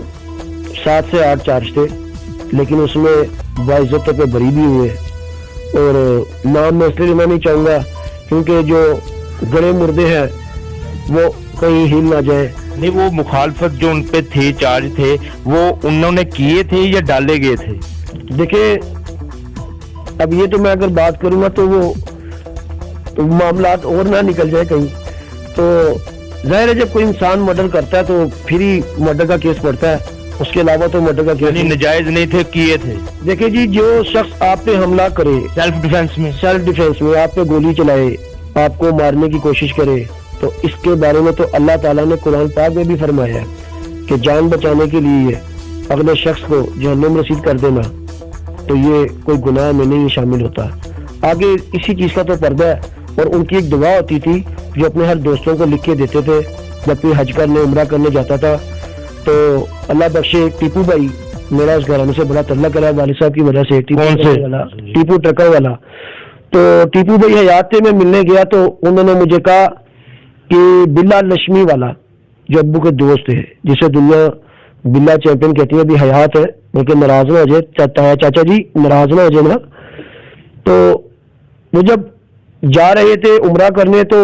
7 سے 8 چارج تھے، لیکن اس میں باعزت طور پہ بری بھی ہوئے. اور نام میں اس لیے میں نہیں چاہوں گا کیونکہ جو گڑے مردے ہیں وہ کہیں ہل نہ جائیں. نہیں، وہ مخالفت جو ان پہ تھی، چارج تھے، وہ انہوں نے کیے تھے یا ڈالے گئے تھے؟ دیکھیں اب یہ تو میں اگر بات کروں گا تو وہ معاملات اور نہ نکل جائے کہیں. تو ظاہر ہے جب کوئی انسان مرڈر کرتا ہے تو پھر ہی مرڈر کا کیس پڑتا ہے، اس کے علاوہ تو مرڈر کا کیس نجائز نہیں تھے، کیے تھے. دیکھیں جی، جو شخص آپ پہ حملہ کرے سیلف ڈیفینس میں آپ پہ گولی چلائے، آپ کو مارنے کی کوشش کرے، تو اس کے بارے میں تو اللہ تعالیٰ نے قرآن پاک میں بھی فرمایا ہے کہ جان بچانے کے لیے اگلے شخص کو جہنم رسید کر دینا، تو یہ کوئی گناہ میں نہیں شامل ہوتا. آگے اسی چیز کا تو پردہ ہے. اور ان کی ایک دعا ہوتی تھی جو اپنے ہر دوستوں کو لکھ کے دیتے تھے جب کوئی حج کرنے عمرہ کرنے جاتا تھا. تو اللہ بخشے ٹیپو بھائی، میرا اس گھرانے سے بڑا تعلق ہے والد صاحب کی وجہ سے. ٹیپو ٹرکر والا. تو ٹیپو بھائی حیات تھے، میں ملنے گیا تو انہوں نے مجھے کہا کہ بلا لشمی والا جو ابو کے دوست ہے، جسے دنیا بلا چیمپئن کہتی ہے، ابھی حیات ہے، بلکہ ناراض نہ ہو جائے چاچا جی، ناراض نہ ہو جائے نا. تو وہ جب جا رہے تھے عمرہ کرنے تو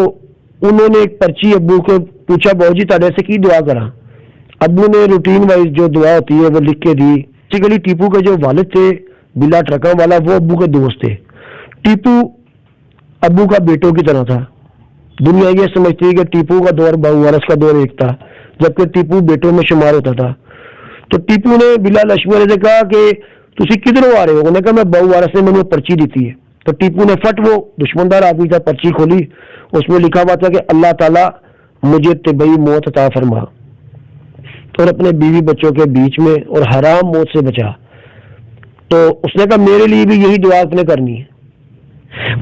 انہوں نے ایک پرچی ابو کو پوچھا، بہو جی تاڑے سے کی دعا کرا. ابو نے روٹین وائز جو دعا ہوتی ہے وہ لکھ کے دی. بیسیکلی ٹیپو کے جو والد تھے بلا ٹرکا والا، وہ ابو کے دوست تھے. ٹیپو ابو کا بیٹوں کی طرح تھا. دنیا یہ سمجھتی ہے کہ ٹیپو کا دور بہو وارث کا دور ایک تھا، جبکہ ٹیپو بیٹوں میں شمار ہوتا تھا. تو ٹیپو نے بلا لشمی سے کہا کہ تسی کدھروں آ رہے ہو؟ انہوں نے کہا میں بہو وارث نے مجھے پرچی دیتی ہے. تو ٹیپو نے فٹ، وہ دشمندار آدمی تھا، پرچی کھولی، اس میں لکھا ہوا تھا کہ اللہ تعالیٰ مجھے طبعی موت عطا فرما اور اپنے بیوی بچوں کے بیچ میں اور حرام موت سے بچا. تو اس نے کہا میرے لیے بھی یہی دعا آپ نے کرنی ہے.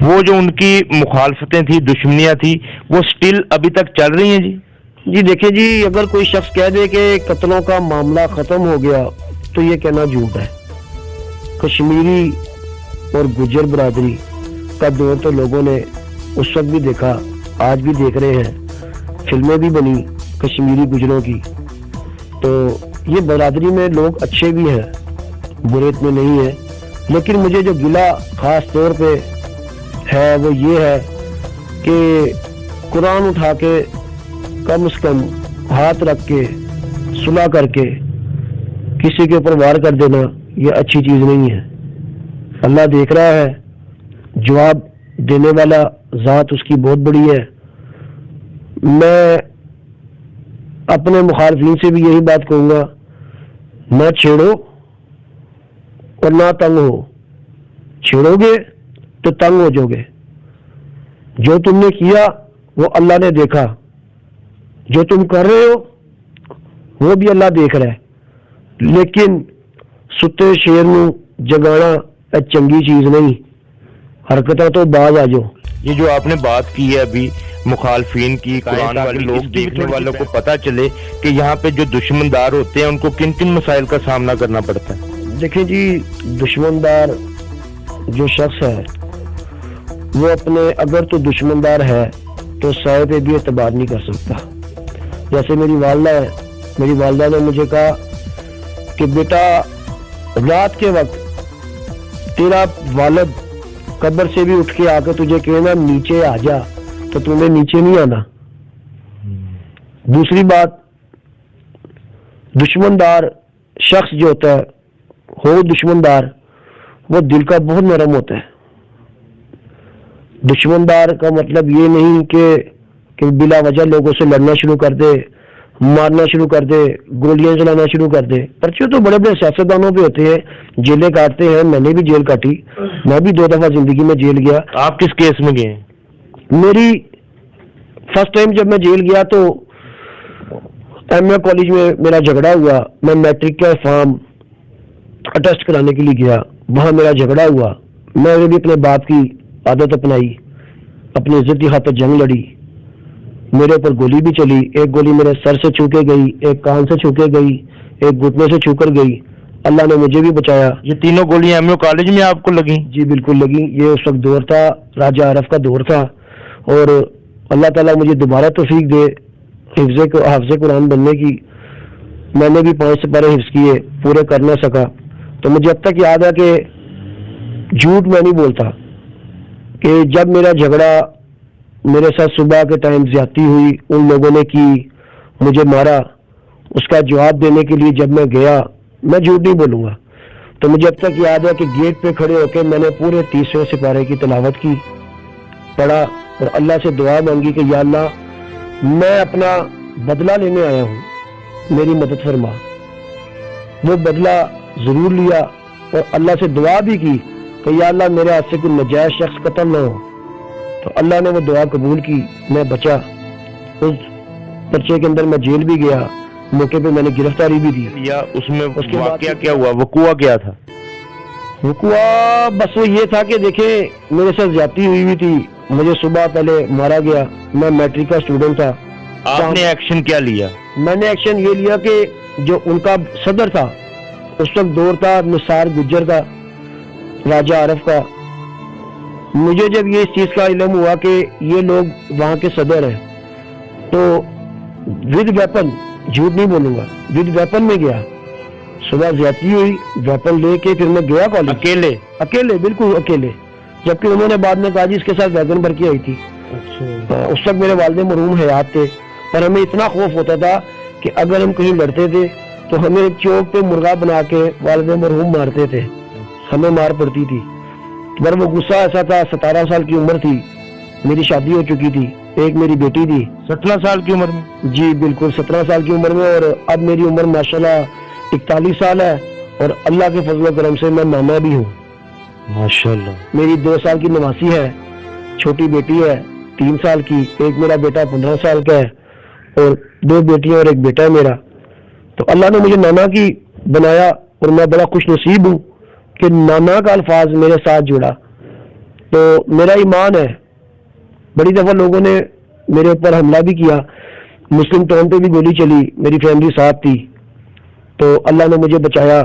وہ جو ان کی مخالفتیں تھی، دشمنیاں تھی، وہ سٹل ابھی تک چل رہی ہیں جی؟ جی دیکھیں جی، اگر کوئی شخص کہہ دے کہ قتلوں کا معاملہ ختم ہو گیا تو یہ کہنا جھوٹ ہے۔ کشمیری اور گجر برادری کا دور تو لوگوں نے اس وقت بھی دیکھا، آج بھی دیکھ رہے ہیں، فلمیں بھی بنی کشمیری گجروں کی۔ تو یہ برادری میں لوگ اچھے بھی ہیں، برے اتنے نہیں ہیں، لیکن مجھے جو گلہ خاص طور پہ ہے وہ یہ ہے کہ قرآن اٹھا کے کم از کم ہاتھ رکھ کے صلح کر کے کسی کے اوپر وار کر دینا یہ اچھی چیز نہیں ہے۔ اللہ دیکھ رہا ہے، جواب دینے والا ذات اس کی بہت بڑی ہے۔ میں اپنے مخالفین سے بھی یہی بات کہوں گا، نہ چھیڑو اور نہ تنگ ہو۔ چھیڑو گے تو تنگ ہو جاؤ گے۔ جو تم نے کیا وہ اللہ نے دیکھا، جو تم کر رہے ہو وہ بھی اللہ دیکھ رہا ہے، لیکن ستے شیر نو جگانا چنگی چیز نہیں، حرکتیں تو باز آ جاؤ۔ یہ جو آپ نے بات کی ہے ابھی مخالفین کی، قرآن والے لوگ دیکھنے والوں کو پتہ چلے کہ یہاں پہ جو دشمندار ہوتے ہیں ان کو کن کن مسائل کا سامنا کرنا پڑتا ہے؟ دیکھیں جی، دشمندار جو شخص ہے وہ اپنے، اگر تو دشمندار ہے تو سائے پہ بھی اعتبار نہیں کر سکتا۔ جیسے میری والدہ ہے، میری والدہ نے مجھے کہا کہ بیٹا رات کے وقت تیرا والد قبر سے بھی اٹھ کے آ کے تجھے کہنا نیچے آ جا تو تمہیں نیچے نہیں آنا۔ دوسری بات، دشمندار شخص جو ہوتا ہے، ہو دشمندار، وہ دل کا بہت نرم ہوتا ہے۔ دشمندار کا مطلب یہ نہیں کہ بلا وجہ لوگوں سے لڑنا شروع کر دے، مارنا شروع کر دے، گولیاں چلانا شروع کر دے۔ پرچے تو بڑے بڑے سیاستدانوں پہ ہوتے ہیں، جیلیں کاٹتے ہیں، میں نے بھی جیل کاٹی، میں بھی 2 دفعہ زندگی میں جیل گیا۔ آپ کس کیس میں گئے؟ میری فرسٹ ٹائم جب میں جیل گیا تو ایم اے کالج میں میرا جھگڑا ہوا، میں میٹرک کا فارم اٹیسٹ کرانے کے لیے گیا، وہاں میرا جھگڑا ہوا، میں نے بھی اپنے باپ کی عادت اپنائی، اپنی عزت کی خاطر جنگ لڑی، میرے اوپر گولی بھی چلی، ایک گولی میرے سر سے چھو کے گئی، ایک کان سے چھو کے گئی، ایک گھٹنے سے چھو کر گئی، اللہ نے مجھے بھی بچایا۔ یہ تینوں گولیاں ایم یو کالج میں آپ کو لگیں؟ جی بالکل لگیں، یہ اس وقت دور تھا، راجہ عرف کا دور تھا، اور اللہ تعالیٰ مجھے دوبارہ توفیق دے حافظ قرآن بننے کی۔ میں نے بھی 5 سپارے حفظ کیے، پورے کر نہ سکا، تو مجھے اب تک یاد ہے کہ جھوٹ میں نہیں بولتا کہ جب میرا جھگڑا میرے ساتھ صبح کے ٹائم زیادتی ہوئی، ان لوگوں نے کی، مجھے مارا، اس کا جواب دینے کے لیے جب میں گیا، میں جھوٹ نہیں بولوں گا، تو مجھے اب تک یاد ہے کہ گیٹ پہ کھڑے ہو کے میں نے پورے 30ویں سپارے کی تلاوت کی، پڑھا اور اللہ سے دعا مانگی کہ یا اللہ میں اپنا بدلہ لینے آیا ہوں، میری مدد فرما۔ وہ بدلہ ضرور لیا اور اللہ سے دعا بھی کی کہ یا اللہ میرے ہاتھ سے کوئی ناجائز شخص قتل نہ ہو، تو اللہ نے وہ دعا قبول کی، میں بچا۔ اس پرچے کے اندر میں جیل بھی گیا، موقع پہ میں نے گرفتاری بھی دی۔ یا اس میں واقعہ کیا ہوا، وقوع کیا تھا؟ وقوع بس وہ یہ تھا کہ دیکھیں میرے ساتھ زیادتی ہوئی تھی، مجھے صبح پہلے مارا گیا، میں میٹرک کا اسٹوڈنٹ تھا۔ آپ نے ایکشن کیا لیا؟ میں نے ایکشن یہ لیا کہ جو ان کا صدر تھا، اس وقت دور تھا نثار گجر کا، راجہ عارف کا، مجھے جب یہ اس چیز کا علم ہوا کہ یہ لوگ وہاں کے صدر ہیں، تو ود ویپن، جھوٹ نہیں بولوں گا، ود ویپن میں گیا، صبح زیادتی ہوئی، ویپن لے کے پھر میں گیا کالج، اکیلے بالکل اکیلے، جبکہ انہوں نے بعد میں کہا جی اس کے ساتھ ویگن بھر کے آئی تھی۔ اس وقت میرے والد مرحوم حیات تھے، پر ہمیں اتنا خوف ہوتا تھا کہ اگر ہم کہیں لڑتے تھے تو ہمیں چوک پہ مرغا بنا کے والد مرحوم مارتے تھے، ہمیں مار پڑتی تھی۔ پر وہ غصہ ایسا تھا، 17 سال کی عمر تھی، میری شادی ہو چکی تھی، ایک میری بیٹی تھی۔ 17 سال کی عمر میں؟ جی بالکل 17 سال کی عمر میں، اور اب میری عمر ماشاءاللہ 41 سال ہے، اور اللہ کے فضل و کرم سے میں نانا بھی ہوں ماشاءاللہ۔ میری 2 سال کی نواسی ہے، چھوٹی بیٹی ہے 3 سال کی، ایک میرا بیٹا 15 سال کا ہے، اور 2 بیٹیاں اور ایک بیٹا ہے میرا۔ تو اللہ نے مجھے نانا کی بنایا، اور میں بڑا خوش نصیب ہوں کہ نانا کا الفاظ میرے ساتھ جڑا۔ تو میرا ایمان ہے. بڑی دفعہ لوگوں نے میرے اوپر حملہ بھی کیا, مسلم ٹاؤن پہ بھی گولی چلی, میری فیملی ساتھ تھی تو اللہ نے مجھے بچایا.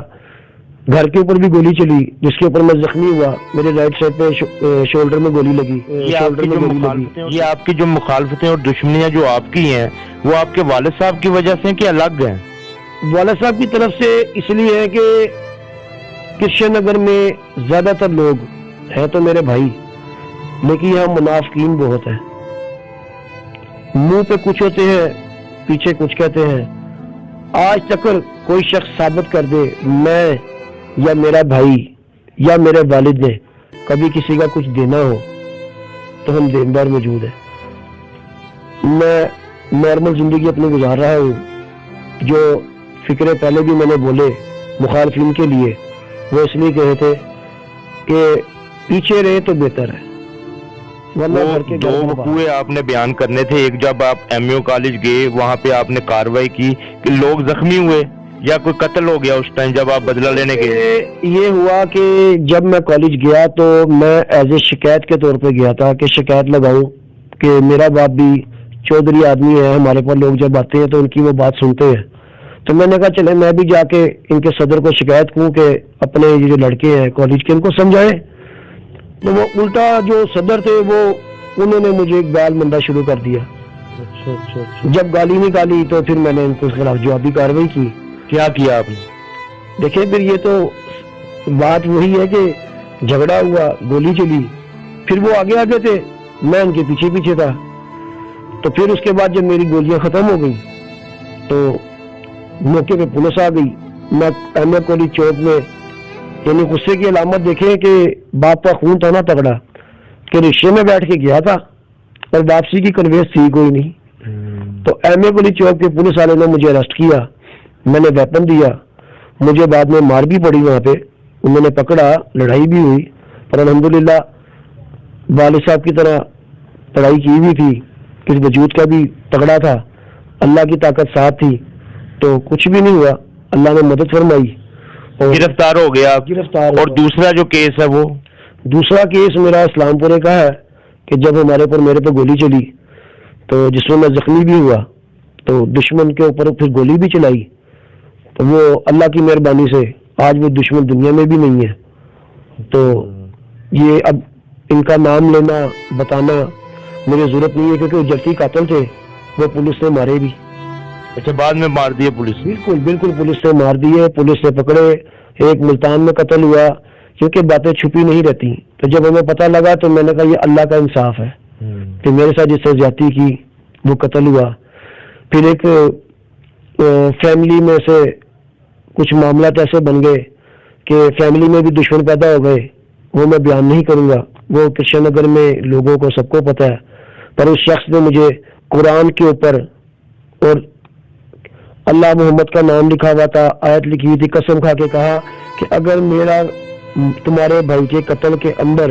گھر کے اوپر بھی گولی چلی جس کے اوپر میں زخمی ہوا, میرے رائٹ سائڈ پہ شولڈر میں گولی لگی. یہ آپ کی جو مخالفتیں اور دشمنیاں جو آپ کی ہیں وہ آپ کے والد صاحب کی وجہ سے کہ الگ ہیں؟ والد صاحب کی طرف سے اس لیے ہے کہ کرشن نگر میں زیادہ تر لوگ ہیں تو میرے بھائی, لیکن یہاں منافقین بہت ہیں. منہ پہ کچھ ہوتے ہیں, پیچھے کچھ کہتے ہیں. آج تک کوئی شخص ثابت کر دے میں یا میرا بھائی یا میرے والد نے کبھی کسی کا کچھ دینا ہو تو ہم دیندار موجود ہیں. میں نارمل زندگی اپنی گزار رہا ہوں. جو فکرے پہلے بھی میں نے بولے مخالفین کے لیے وہ اس لیے کہے تھے کہ پیچھے رہے تو بہتر ہے. دو وقوع آپ نے بیان کرنے تھے, ایک جب آپ ایم یو کالج گئے وہاں پہ آپ نے کاروائی کی کہ لوگ زخمی ہوئے یا کوئی قتل ہو گیا اس ٹائم جب آپ بدلہ لینے گئے؟ یہ ہوا کہ جب میں کالج گیا تو میں ایز اے شکایت کے طور پہ گیا تھا کہ شکایت لگاؤں کہ میرا باپ بھی چودھری آدمی ہے, ہمارے پاس لوگ جب آتے ہیں تو ان کی وہ بات سنتے ہیں. تو میں نے کہا چلے میں بھی جا کے ان کے صدر کو شکایت کروں کہ اپنے یہ جو لڑکے ہیں کالج کے ان کو سمجھائیں. تو وہ الٹا جو صدر تھے وہ انہوں نے مجھے گال مندہ شروع کر دیا. جب گالی نکالی تو پھر میں نے ان کے خلاف جوابی کاروائی کی. کیا کیا آپ نے؟ دیکھیں پھر یہ تو بات وہی ہے کہ جھگڑا ہوا, گولی چلی, پھر وہ آگے آگے تھے, میں ان کے پیچھے پیچھے تھا. تو پھر اس کے بعد جب میری گولیاں ختم ہو گئی تو موقع پہ پولیس آ گئی. میں ایم اے کالج چوک میں, یعنی غصے کی علامت دیکھیں کہ باپ کا خون تھا نا تگڑا, کہ رکشے میں بیٹھ کے گیا تھا اور واپسی کی کنوینس تھی کوئی نہیں. تو ایم اے کالج چوک کے پولیس والے نے مجھے اریسٹ کیا, میں نے ویپن دیا, مجھے بعد میں مار بھی پڑی وہاں پہ, انہوں نے پکڑا, لڑائی بھی ہوئی, پر الحمدللہ والد صاحب کی طرح پڑھائی کی ہوئی تھی, اس وجود کا بھی تگڑا تھا, اللہ کی طاقت ساتھ تھی تو کچھ بھی نہیں ہوا, اللہ نے مدد فرمائی. گرفتار ہو گیا. گرفتار. اور دوسرا جو کیس ہے وہ دوسرا کیس میرا اسلام پورے کا ہے کہ جب ہمارے پر میرے پہ گولی چلی تو جس میں زخمی بھی ہوا تو دشمن کے اوپر پھر گولی بھی چلائی, تو وہ اللہ کی مہربانی سے آج وہ دشمن دنیا میں بھی نہیں ہے. تو یہ اب ان کا نام لینا بتانا مجھے ضرورت نہیں ہے کیونکہ وہ جلتی قاتل تھے, وہ پولیس نے مارے بھی. اچھا, بعد میں مار دیے پولیس؟ بالکل بالکل پولیس نے مار دیے, پولیس نے پکڑے. ایک ملتان میں قتل ہوا کیونکہ باتیں چھپی نہیں رہتی. تو جب ہمیں پتہ لگا تو میں نے کہا یہ اللہ کا انصاف ہے کہ میرے ساتھ جس سے زیادتی کی وہ قتل ہوا. پھر ایک فیملی میں سے کچھ معاملات ایسے بن گئے کہ فیملی میں بھی دشمن پیدا ہو گئے, وہ میں بیان نہیں کروں گا, وہ کرشن نگر میں لوگوں کو سب کو پتہ ہے. پر اس شخص نے مجھے قرآن کے اوپر اور اللہ محمد کا نام لکھا ہوا تھا, آیت لکھی ہوئی تھی, قسم کھا کے کہا کہ اگر میرا تمہارے بھائی کے قتل کے اندر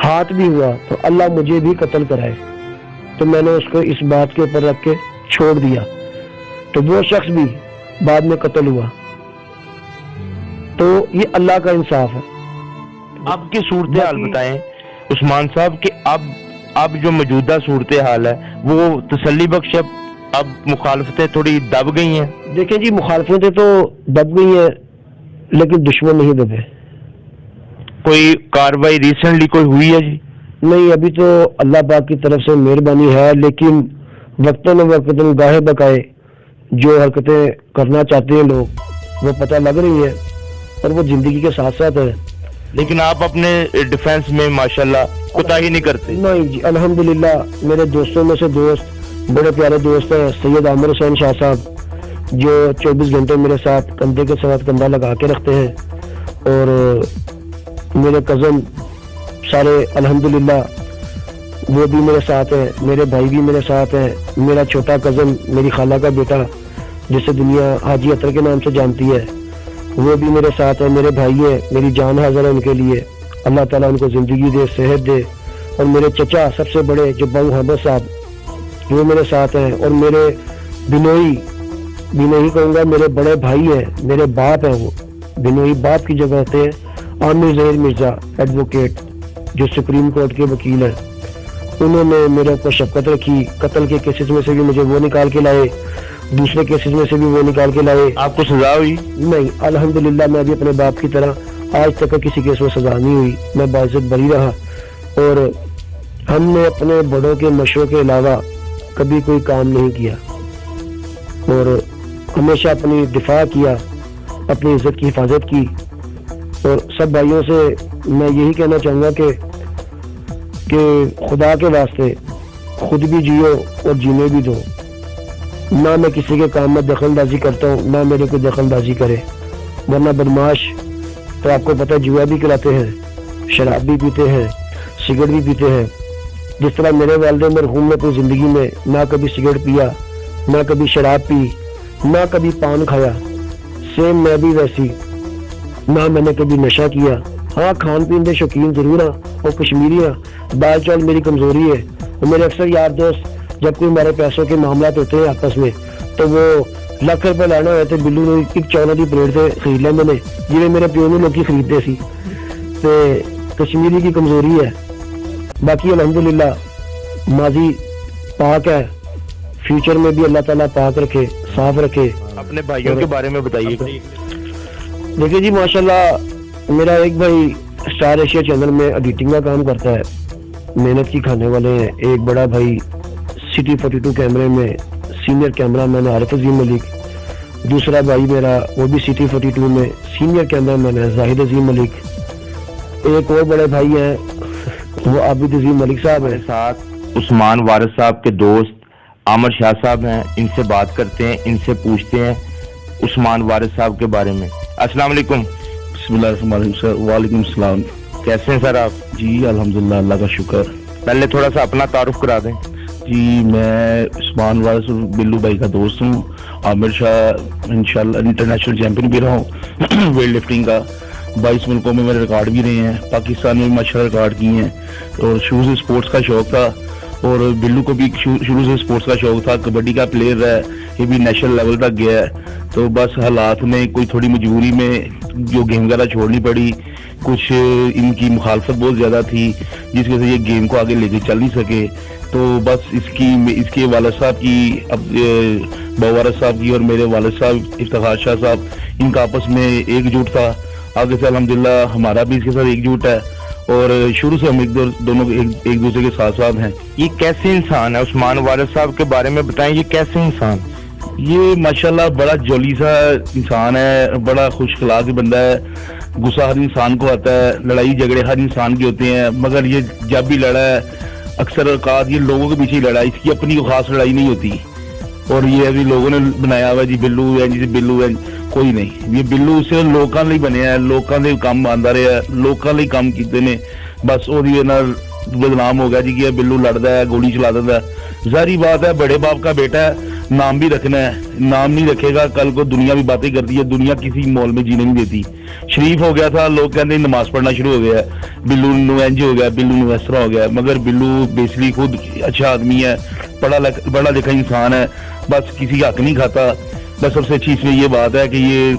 ہاتھ بھی ہوا تو اللہ مجھے بھی قتل کرائے. تو میں نے اس کو اس بات کے اوپر رکھ کے چھوڑ دیا. تو وہ شخص بھی بعد میں قتل ہوا. تو یہ اللہ کا انصاف ہے. اب کی صورتحال بتائیں عثمان صاحب کہ اب جو موجودہ صورتحال ہے وہ تسلی بخش ہے؟ اب مخالفتیں تھوڑی دب گئی ہیں؟ دیکھیں جی, مخالفتیں تو دب گئی ہیں لیکن دشمن نہیں دبے. کوئی کاروائی ریسنٹلی کوئی ہوئی ہے جی؟ نہیں, ابھی تو اللہ پاک کی طرف سے مہربانی ہے, لیکن وقتاً وقتاً گاہے بقائے جو حرکتیں کرنا چاہتے ہیں لوگ وہ پتہ لگ رہی ہیں اور وہ زندگی کے ساتھ ساتھ ہے. لیکن آپ اپنے ڈیفینس میں ماشاءاللہ کوتاہی نہیں کرتے؟ نہیں جی, الحمدللہ. میرے دوستوں میں سے دوست بڑے پیارے دوست ہیں سید عامر حسین شاہ صاحب جو 24 گھنٹے میرے ساتھ کندھے کے ساتھ کندھا لگا کے رکھتے ہیں, اور میرے کزن سارے الحمدللہ وہ بھی میرے ساتھ ہیں, میرے بھائی بھی میرے ساتھ ہیں. میرا چھوٹا کزن میری خالہ کا بیٹا جسے دنیا حاجی عطر کے نام سے جانتی ہے وہ بھی میرے ساتھ ہے. میرے بھائی ہیں, میری جان حاضر ہے ان کے لیے, اللہ تعالیٰ ان کو زندگی دے, صحت دے. اور میرے چچا سب سے بڑے جو باؤ حامد صاحب وہ میرے ساتھ ہیں, اور میرے بنوئی بھی نہیں کہوں گا, میرے بڑے بھائی ہیں, میرے باپ ہیں, وہ بنوئی باپ کی جگہ ہوتے ہیں, عامر ظہیر مرزا ایڈوکیٹ, جو سپریم کورٹ کے وکیل ہیں، انہوں نے میرے اوپر شفقت رکھی. قتل کے کیسز میں سے بھی مجھے وہ نکال کے لائے، دوسرے کیسز میں سے بھی وہ نکال کے لائے. آپ کو سزا ہوئی؟ نہیں الحمدللہ، میں بھی اپنے باپ کی طرح آج تک کسی کیس میں سزا نہیں ہوئی، میں باعزت بری رہا. اور ہم نے اپنے بڑوں کے مشوروں کے علاوہ کبھی کوئی کام نہیں کیا اور ہمیشہ اپنی دفاع کیا، اپنی عزت کی حفاظت کی. اور سب بھائیوں سے میں یہی کہنا چاہوں گا کہ خدا کے واسطے خود بھی جیو اور جینے بھی دو. نہ میں کسی کے کام میں دخل اندازی کرتا ہوں، نہ میرے کو دخل اندازی کرے، ورنہ بدماش تو آپ کو پتہ جوا بھی کھلاتے ہیں، شراب بھی پیتے ہیں، سگریٹ بھی پیتے ہیں. جس طرح میرے والد مرحوم نے اپنی زندگی میں نہ کبھی سگریٹ پیا، نہ کبھی شراب پی، نہ کبھی پان کھایا، سیم میں بھی ویسی. نہ میں نے کبھی نشہ کیا. ہاں کھان پین کے شوقین ضرور ہاں، اور کشمیری ہاں، دال چاول میری کمزوری ہے. اور میرے اکثر یار دوست جب کوئی ہمارے پیسوں کے معاملات ہوتے ہیں آپس میں تو وہ ਲੱਖ ਰੁਪਏ ਲੈਣਾ ਹੋਇਆ ਤੇ ਬਿੱਲੂ ਨੂੰ ਇੱਕ ਚੌਲਾਂ ਦੀ ਪਲੇਟ ਤੇ ਖਰੀਦ ਲੈਂਦੇ ਨੇ, ਜਿਵੇਂ ਮੇਰੇ ਪਿਓ ਨੂੰ ਲੋਕੀ ਖਰੀਦਦੇ ਸੀ. ਤੇ کشمیری کی کمزوری ہے. باقی الحمدللہ ماضی پاک ہے، فیوچر میں بھی اللہ تعالیٰ پاک رکھے، صاف رکھے. اپنے بھائیوں کے بارے میں بتائیے. دیکھیے جی ماشاءاللہ میرا ایک بھائی اسٹار ایشیا چینل میں ایڈیٹنگ کا کام کرتا ہے، محنت کی کھانے والے ہیں. ایک بڑا بھائی سٹی 42 کیمرے میں سینئر کیمرہ مین عارف عظیم ملک. دوسرا بھائی میرا وہ بھی سٹی 42 میں سینئر کیمرہ مین ہے زاہد عظیم ملک. ایک اور بڑے بھائی ہیں وہ عابد عظیم ملک صاحب ہیں. ساتھ عثمان وارث صاحب کے دوست عامر شاہ صاحب ہیں، ان سے بات کرتے ہیں، ان سے پوچھتے ہیں عثمان وارث صاحب کے بارے میں. السلام علیکم. بسم اللہ الرحمن الرحیم سر. وعلیکم السلام. کیسے ہیں سر آپ؟ جی الحمدللہ اللہ کا شکر. پہلے تھوڑا سا اپنا تعارف کرا دیں. جی میں عثمان وارث بلو بھائی کا دوست ہوں. عامر شاہ انشاءاللہ انٹرنیشنل چیمپئن بھی رہا ہوں ویٹ لفٹنگ کا. 22 ملکوں میں میرے ریکارڈ بھی رہے ہیں، پاکستان میں بھی ماشاءاللہ ریکارڈ کیے ہیں. اور شروع سے اسپورٹس کا شوق تھا، اور بلو کو بھی شروع سے اسپورٹس کا شوق تھا. کبڈی کا پلیئر ہے، یہ بھی نیشنل لیول تک گیا ہے. تو بس حالات میں کوئی تھوڑی مجبوری میں جو گیم وغیرہ چھوڑنی پڑی، کچھ ان کی مخالفت بہت زیادہ تھی جس وجہ سے یہ گیم کو آگے لے کے چل نہیں سکے. تو بس اس کے والد صاحب کی بابو وارث صاحب کی اور میرے والد صاحب افتخار شاہ صاحب، ان کا آپس میں ایک جٹ تھا. آگے سے الحمدللہ ہمارا بھی اس کے ساتھ ایک جٹ ہے، اور شروع سے ہم دونوں ایک دوسرے کے ساتھ ساتھ ہیں. یہ کیسے انسان ہے؟ عثمان وارث صاحب کے بارے میں بتائیں، یہ کیسے انسان؟ یہ ماشاءاللہ بڑا جولی سا انسان ہے، بڑا خوش اخلاق بندہ ہے. غصہ ہر انسان کو آتا ہے، لڑائی جھگڑے ہر انسان کے ہوتے ہیں، مگر یہ جب بھی لڑا ہے اکثر اوقات یہ لوگوں کے پیچھے ہی لڑا ہے، اس کی اپنی خاص لڑائی نہیں ہوتی. اور یہ ابھی لوگوں نے بنایا ہوا جی بلو ہے، جیسے بلو ہے، کوئی نہیں. یہ بلو صرف لوکاں لئی بنیا ہے، لوکاں دے کام آندا رہا ہے، لوکاں لئی کام کیتے نے. بس وہ بدنام ہو گیا جی کہ بلو لڑتا ہے، گولی چلا دیتا ہے. ظاہری بات ہے بڑے باپ کا بیٹا ہے، نام بھی رکھنا ہے. نام نہیں رکھے گا کل کو دنیا بھی باتیں کرتی ہے، دنیا کسی مول میں جینے نہیں دیتی. شریف ہو گیا تھا، لوگ کہتے ہیں نماز پڑھنا شروع ہو گیا ہے، بلو نو انج ہو گیا، بلو نو اس طرح ہو گیا. مگر بلو بیسلی خود اچھا آدمی ہے، پڑھا لکھا انسان ہے، بس کسی کا حق نہیں کھاتا. بس سب سے اچھی اس میں یہ بات ہے کہ یہ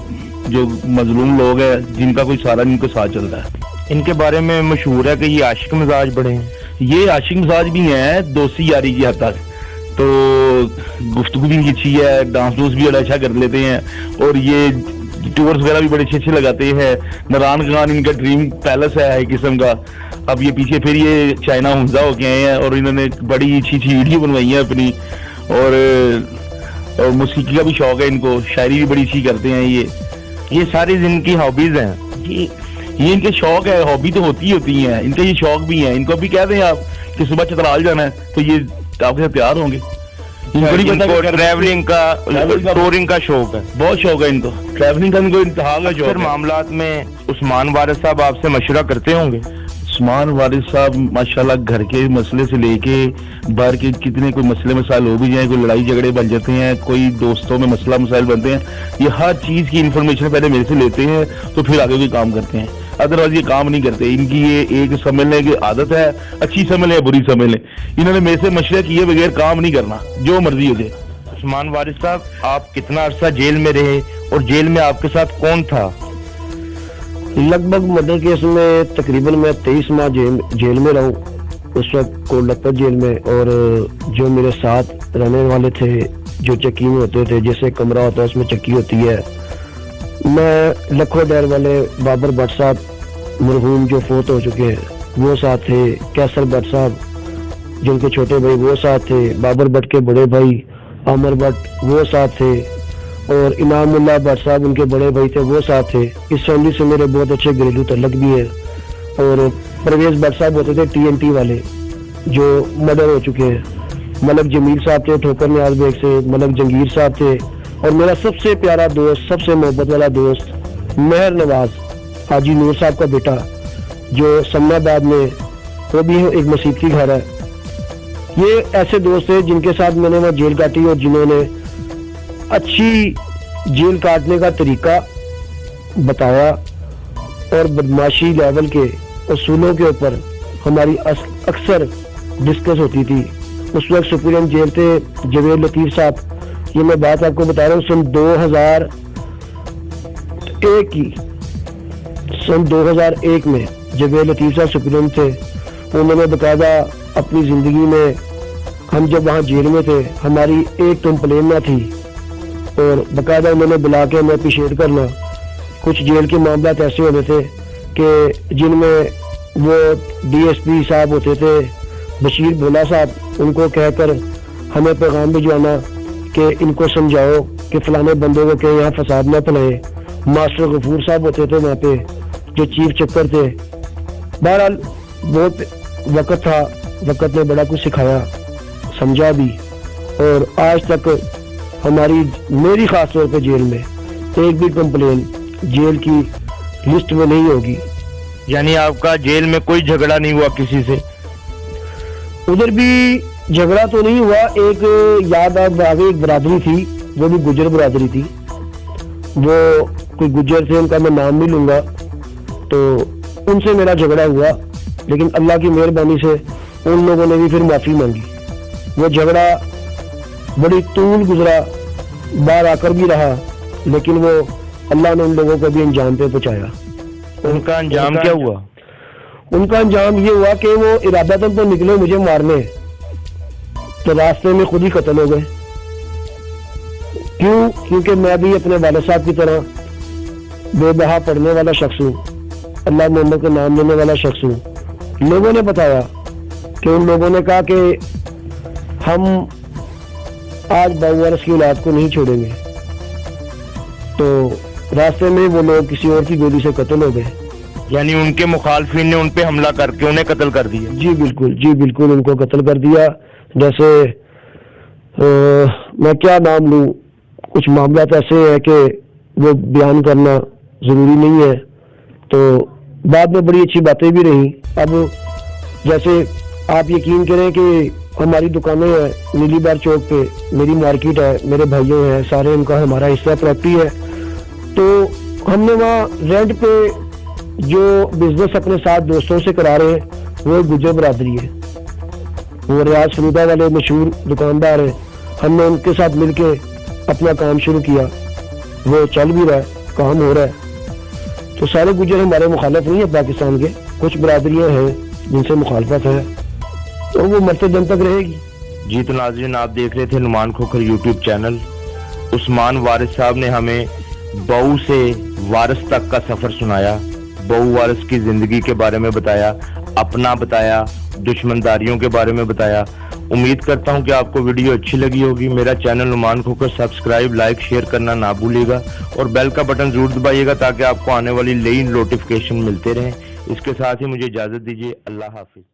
جو مظلوم لوگ ہیں جن کا کوئی سارا ان کے ساتھ چلتا ہے. ان کے بارے میں مشہور ہے کہ یہ عاشق مزاج بڑے ہیں. یہ عاشق مزاج بھی ہیں، دوستی یاری کی حد تک. تو گفتگو بھی اچھی ہے، ڈانس ڈوس بھی بڑا اچھا کر لیتے ہیں، اور یہ ٹورس وغیرہ بھی بڑے اچھے لگاتے ہیں. نران خان ان کا ڈریم پیلس ہے ایک قسم کا. اب یہ پیچھے پھر یہ چائنا ہنزا ہو کے آئے ہیں، اور انہوں نے بڑی اچھی ویڈیو بنوائی ہے اپنی. اور موسیقی کا بھی شوق ہے ان کو، شاعری بھی بڑی اچھی کرتے ہیں. یہ ساری ان کی ہابیز ہیں. یہ ان کے شوق ہے، ہابی تو ہوتی ہیں، ان کے یہ شوق بھی ہیں. ان کو بھی کہہ دیں آپ کہ صبح چترال جانا ہے تو یہ آپ کے ساتھ تیار ہوں گے. ٹریولنگ کا ٹورنگ کا شوق ہے، بہت شوق ہے ان کو، ٹریولنگ کا ان کو انتہا کا شوق ہے. معاملات میں عثمان وارث صاحب آپ سے مشورہ کرتے ہوں گے؟ عثمان وارث صاحب ماشاءاللہ گھر کے مسئلے سے لے کے باہر کے کتنے کوئی مسئلے مسائل ہو بھی جائیں، کوئی لڑائی جھگڑے بن جاتے ہیں، کوئی دوستوں میں مسئلہ مسائل بنتے ہیں، یہ ہر چیز کی انفارمیشن پہلے میرے سے لیتے ہیں تو پھر آگے کوئی کام کرتے ہیں. ادروائز یہ کام نہیں کرتے. ان کی یہ ایک سمجھنے کی عادت ہے، اچھی سمجھ لیں بری سمجھ لیں، انہوں نے میرے سے مشورہ کیے بغیر کام نہیں کرنا، جو مرضی ہو جائے. عثمان وارث صاحب آپ کتنا عرصہ جیل میں رہے، اور جیل میں آپ کے ساتھ کون تھا؟ لگ بھگ مردر کیس میں تقریباً میں 23 ماہ جیل میں رہا ہوں، اس وقت کوٹ لکھپت جیل میں. اور جو میرے ساتھ رہنے والے تھے، جو چکی میں ہوتے تھے، جیسے کمرہ ہوتا ہے اس میں چکی ہوتی ہے، میں لکھو ڈیر والے بابر بٹ صاحب مرحوم جو فوت ہو چکے ہیں وہ ساتھ تھے، کیسر بٹ صاحب جن کے چھوٹے بھائی وہ ساتھ تھے، بابر بٹ کے بڑے بھائی عامر بٹ وہ ساتھ تھے، اور انعام اللہ بٹ صاحب ان کے بڑے بھائی تھے وہ ساتھ تھے. اس فیملی سے میرے بہت اچھے گھریلو تعلق بھی ہے. اور پرویز بٹ صاحب ہوتے تھے TNT والے جو مدر ہو چکے ہیں. ملک جمیل صاحب تھے ٹھوکر نیاز بیگ سے، ملک جنگیر صاحب تھے، اور میرا سب سے پیارا دوست، سب سے محبت والا دوست مہر نواز حاجی نور صاحب کا بیٹا جو سمنا آباد میں، وہ بھی ایک مصیبتی گھر ہے. یہ ایسے دوست ہیں جن کے ساتھ میں نے وہاں جیل کاٹی اور جنہوں نے اچھی جیل کاٹنے کا طریقہ بتایا، اور بدماشی لیول کے اصولوں کے اوپر ہماری اکثر ڈسکس ہوتی تھی. اس وقت سپریم جیل تھے جوید لطیف صاحب. یہ میں بات آپ کو بتا رہا ہوں سن 2001 میں جوید لطیف صاحب سپریم تھے. انہوں نے باقاعدہ اپنی زندگی میں، ہم جب وہاں جیل میں تھے ہماری ایک کمپلین نہ تھی، اور باقاعدہ انہوں نے بلا کے ہمیں اپریشیٹ کرنا. کچھ جیل کے معاملات ایسے ہوتے تھے کہ جن میں وہ DSP صاحب ہوتے تھے بشیر بھولا صاحب، ان کو کہہ کر ہمیں پیغام بھجوانا کہ ان کو سمجھاؤ کہ فلانے بندوں کو کہ یہاں فساد نہ پھیلائے. ماسٹر غفور صاحب ہوتے تھے وہاں پہ جو چیف چکر تھے. بہرحال بہت وقت تھا، وقت نے بڑا کچھ سکھایا، سمجھا بھی. اور آج تک میری خاص طور پہ جیل میں ایک بھی کمپلین جیل کی لسٹ میں نہیں ہوگی. یعنی آپ کا جیل میں کوئی جھگڑا نہیں ہوا کسی سے؟ ادھر بھی جھگڑا تو نہیں ہوا. ایک یاد آگے ایک برادری تھی، وہ بھی گجر برادری تھی. وہ کوئی گجر تھے، ان کا میں نام نہیں لوں گا، تو ان سے میرا جھگڑا ہوا. لیکن اللہ کی مہربانی سے ان لوگوں نے بھی پھر معافی مانگی. وہ جھگڑا بڑی طول گزرا، باہر آ کر بھی رہا، لیکن وہ اللہ نے ان لوگوں کو بھی انجام پہ پہنچایا. ان کا انجام کیا ہوا؟ ان کا انجام یہ ہوا کہ وہ ارادتاً تو نکلے مجھے مارنے، تو راستے میں خود ہی قتل ہو گئے. کیونکہ میں بھی اپنے والد صاحب کی طرح بے بہا پڑھنے والا شخص ہوں، اللہ محمد کا نام لینے والا شخص ہوں. لوگوں نے بتایا کہ ان لوگوں نے کہا کہ ہم آج باوارس کی اولاد کو نہیں چھوڑیں گے، تو راستے میں وہ لوگ کسی اور کی گولی سے قتل ہو گئے. یعنی ان کے مخالفین نے ان پہ حملہ کر کے انہیں قتل کر دیا؟ جی بالکل ان کو قتل کر دیا. جیسے میں کیا نام لوں، کچھ معاملات ایسے ہیں کہ وہ بیان کرنا ضروری نہیں ہے. تو بعد میں بڑی اچھی باتیں بھی رہیں. اب جیسے آپ یقین کریں کہ ہماری دکانیں ہیں نیلی بار چوک پہ، میری مارکیٹ ہے، میرے بھائیوں ہیں، سارے ان کا ہمارا حصہ پراپرٹی ہے. تو ہم نے وہاں رینٹ پہ جو بزنس اپنے ساتھ دوستوں سے کرا رہے ہیں وہ گجر برادری ہے. وہ ریاض فرودا والے مشہور دکاندار ہیں. ہم نے ان کے ساتھ مل کے اپنا کام شروع کیا، وہ چل بھی رہا ہے، کام ہو رہا ہے. تو سارے گجر ہمارے مخالف نہیں ہیں پاکستان کے، کچھ برادریاں ہیں جن سے مخالفت ہے، تو وہ مرتے دم تک رہے گی. جی تو ناظرین، آپ دیکھ رہے تھے نعمان کھوکھر یوٹیوب چینل. عثمان وارث صاحب نے ہمیں بہو سے وارث تک کا سفر سنایا، بہو وارث کی زندگی کے بارے میں بتایا، اپنا بتایا، دشمنداریوں کے بارے میں بتایا. امید کرتا ہوں کہ آپ کو ویڈیو اچھی لگی ہوگی. میرا channel Nauman Khokhar subscribe, like, share کرنا نہ بھولیے گا، اور بیل کا بٹن ضرور دبائیے گا تاکہ آپ کو آنے والی نئی نوٹیفیکیشن ملتے رہیں. اس کے ساتھ ہی مجھے اجازت دیجیے. اللہ حافظ.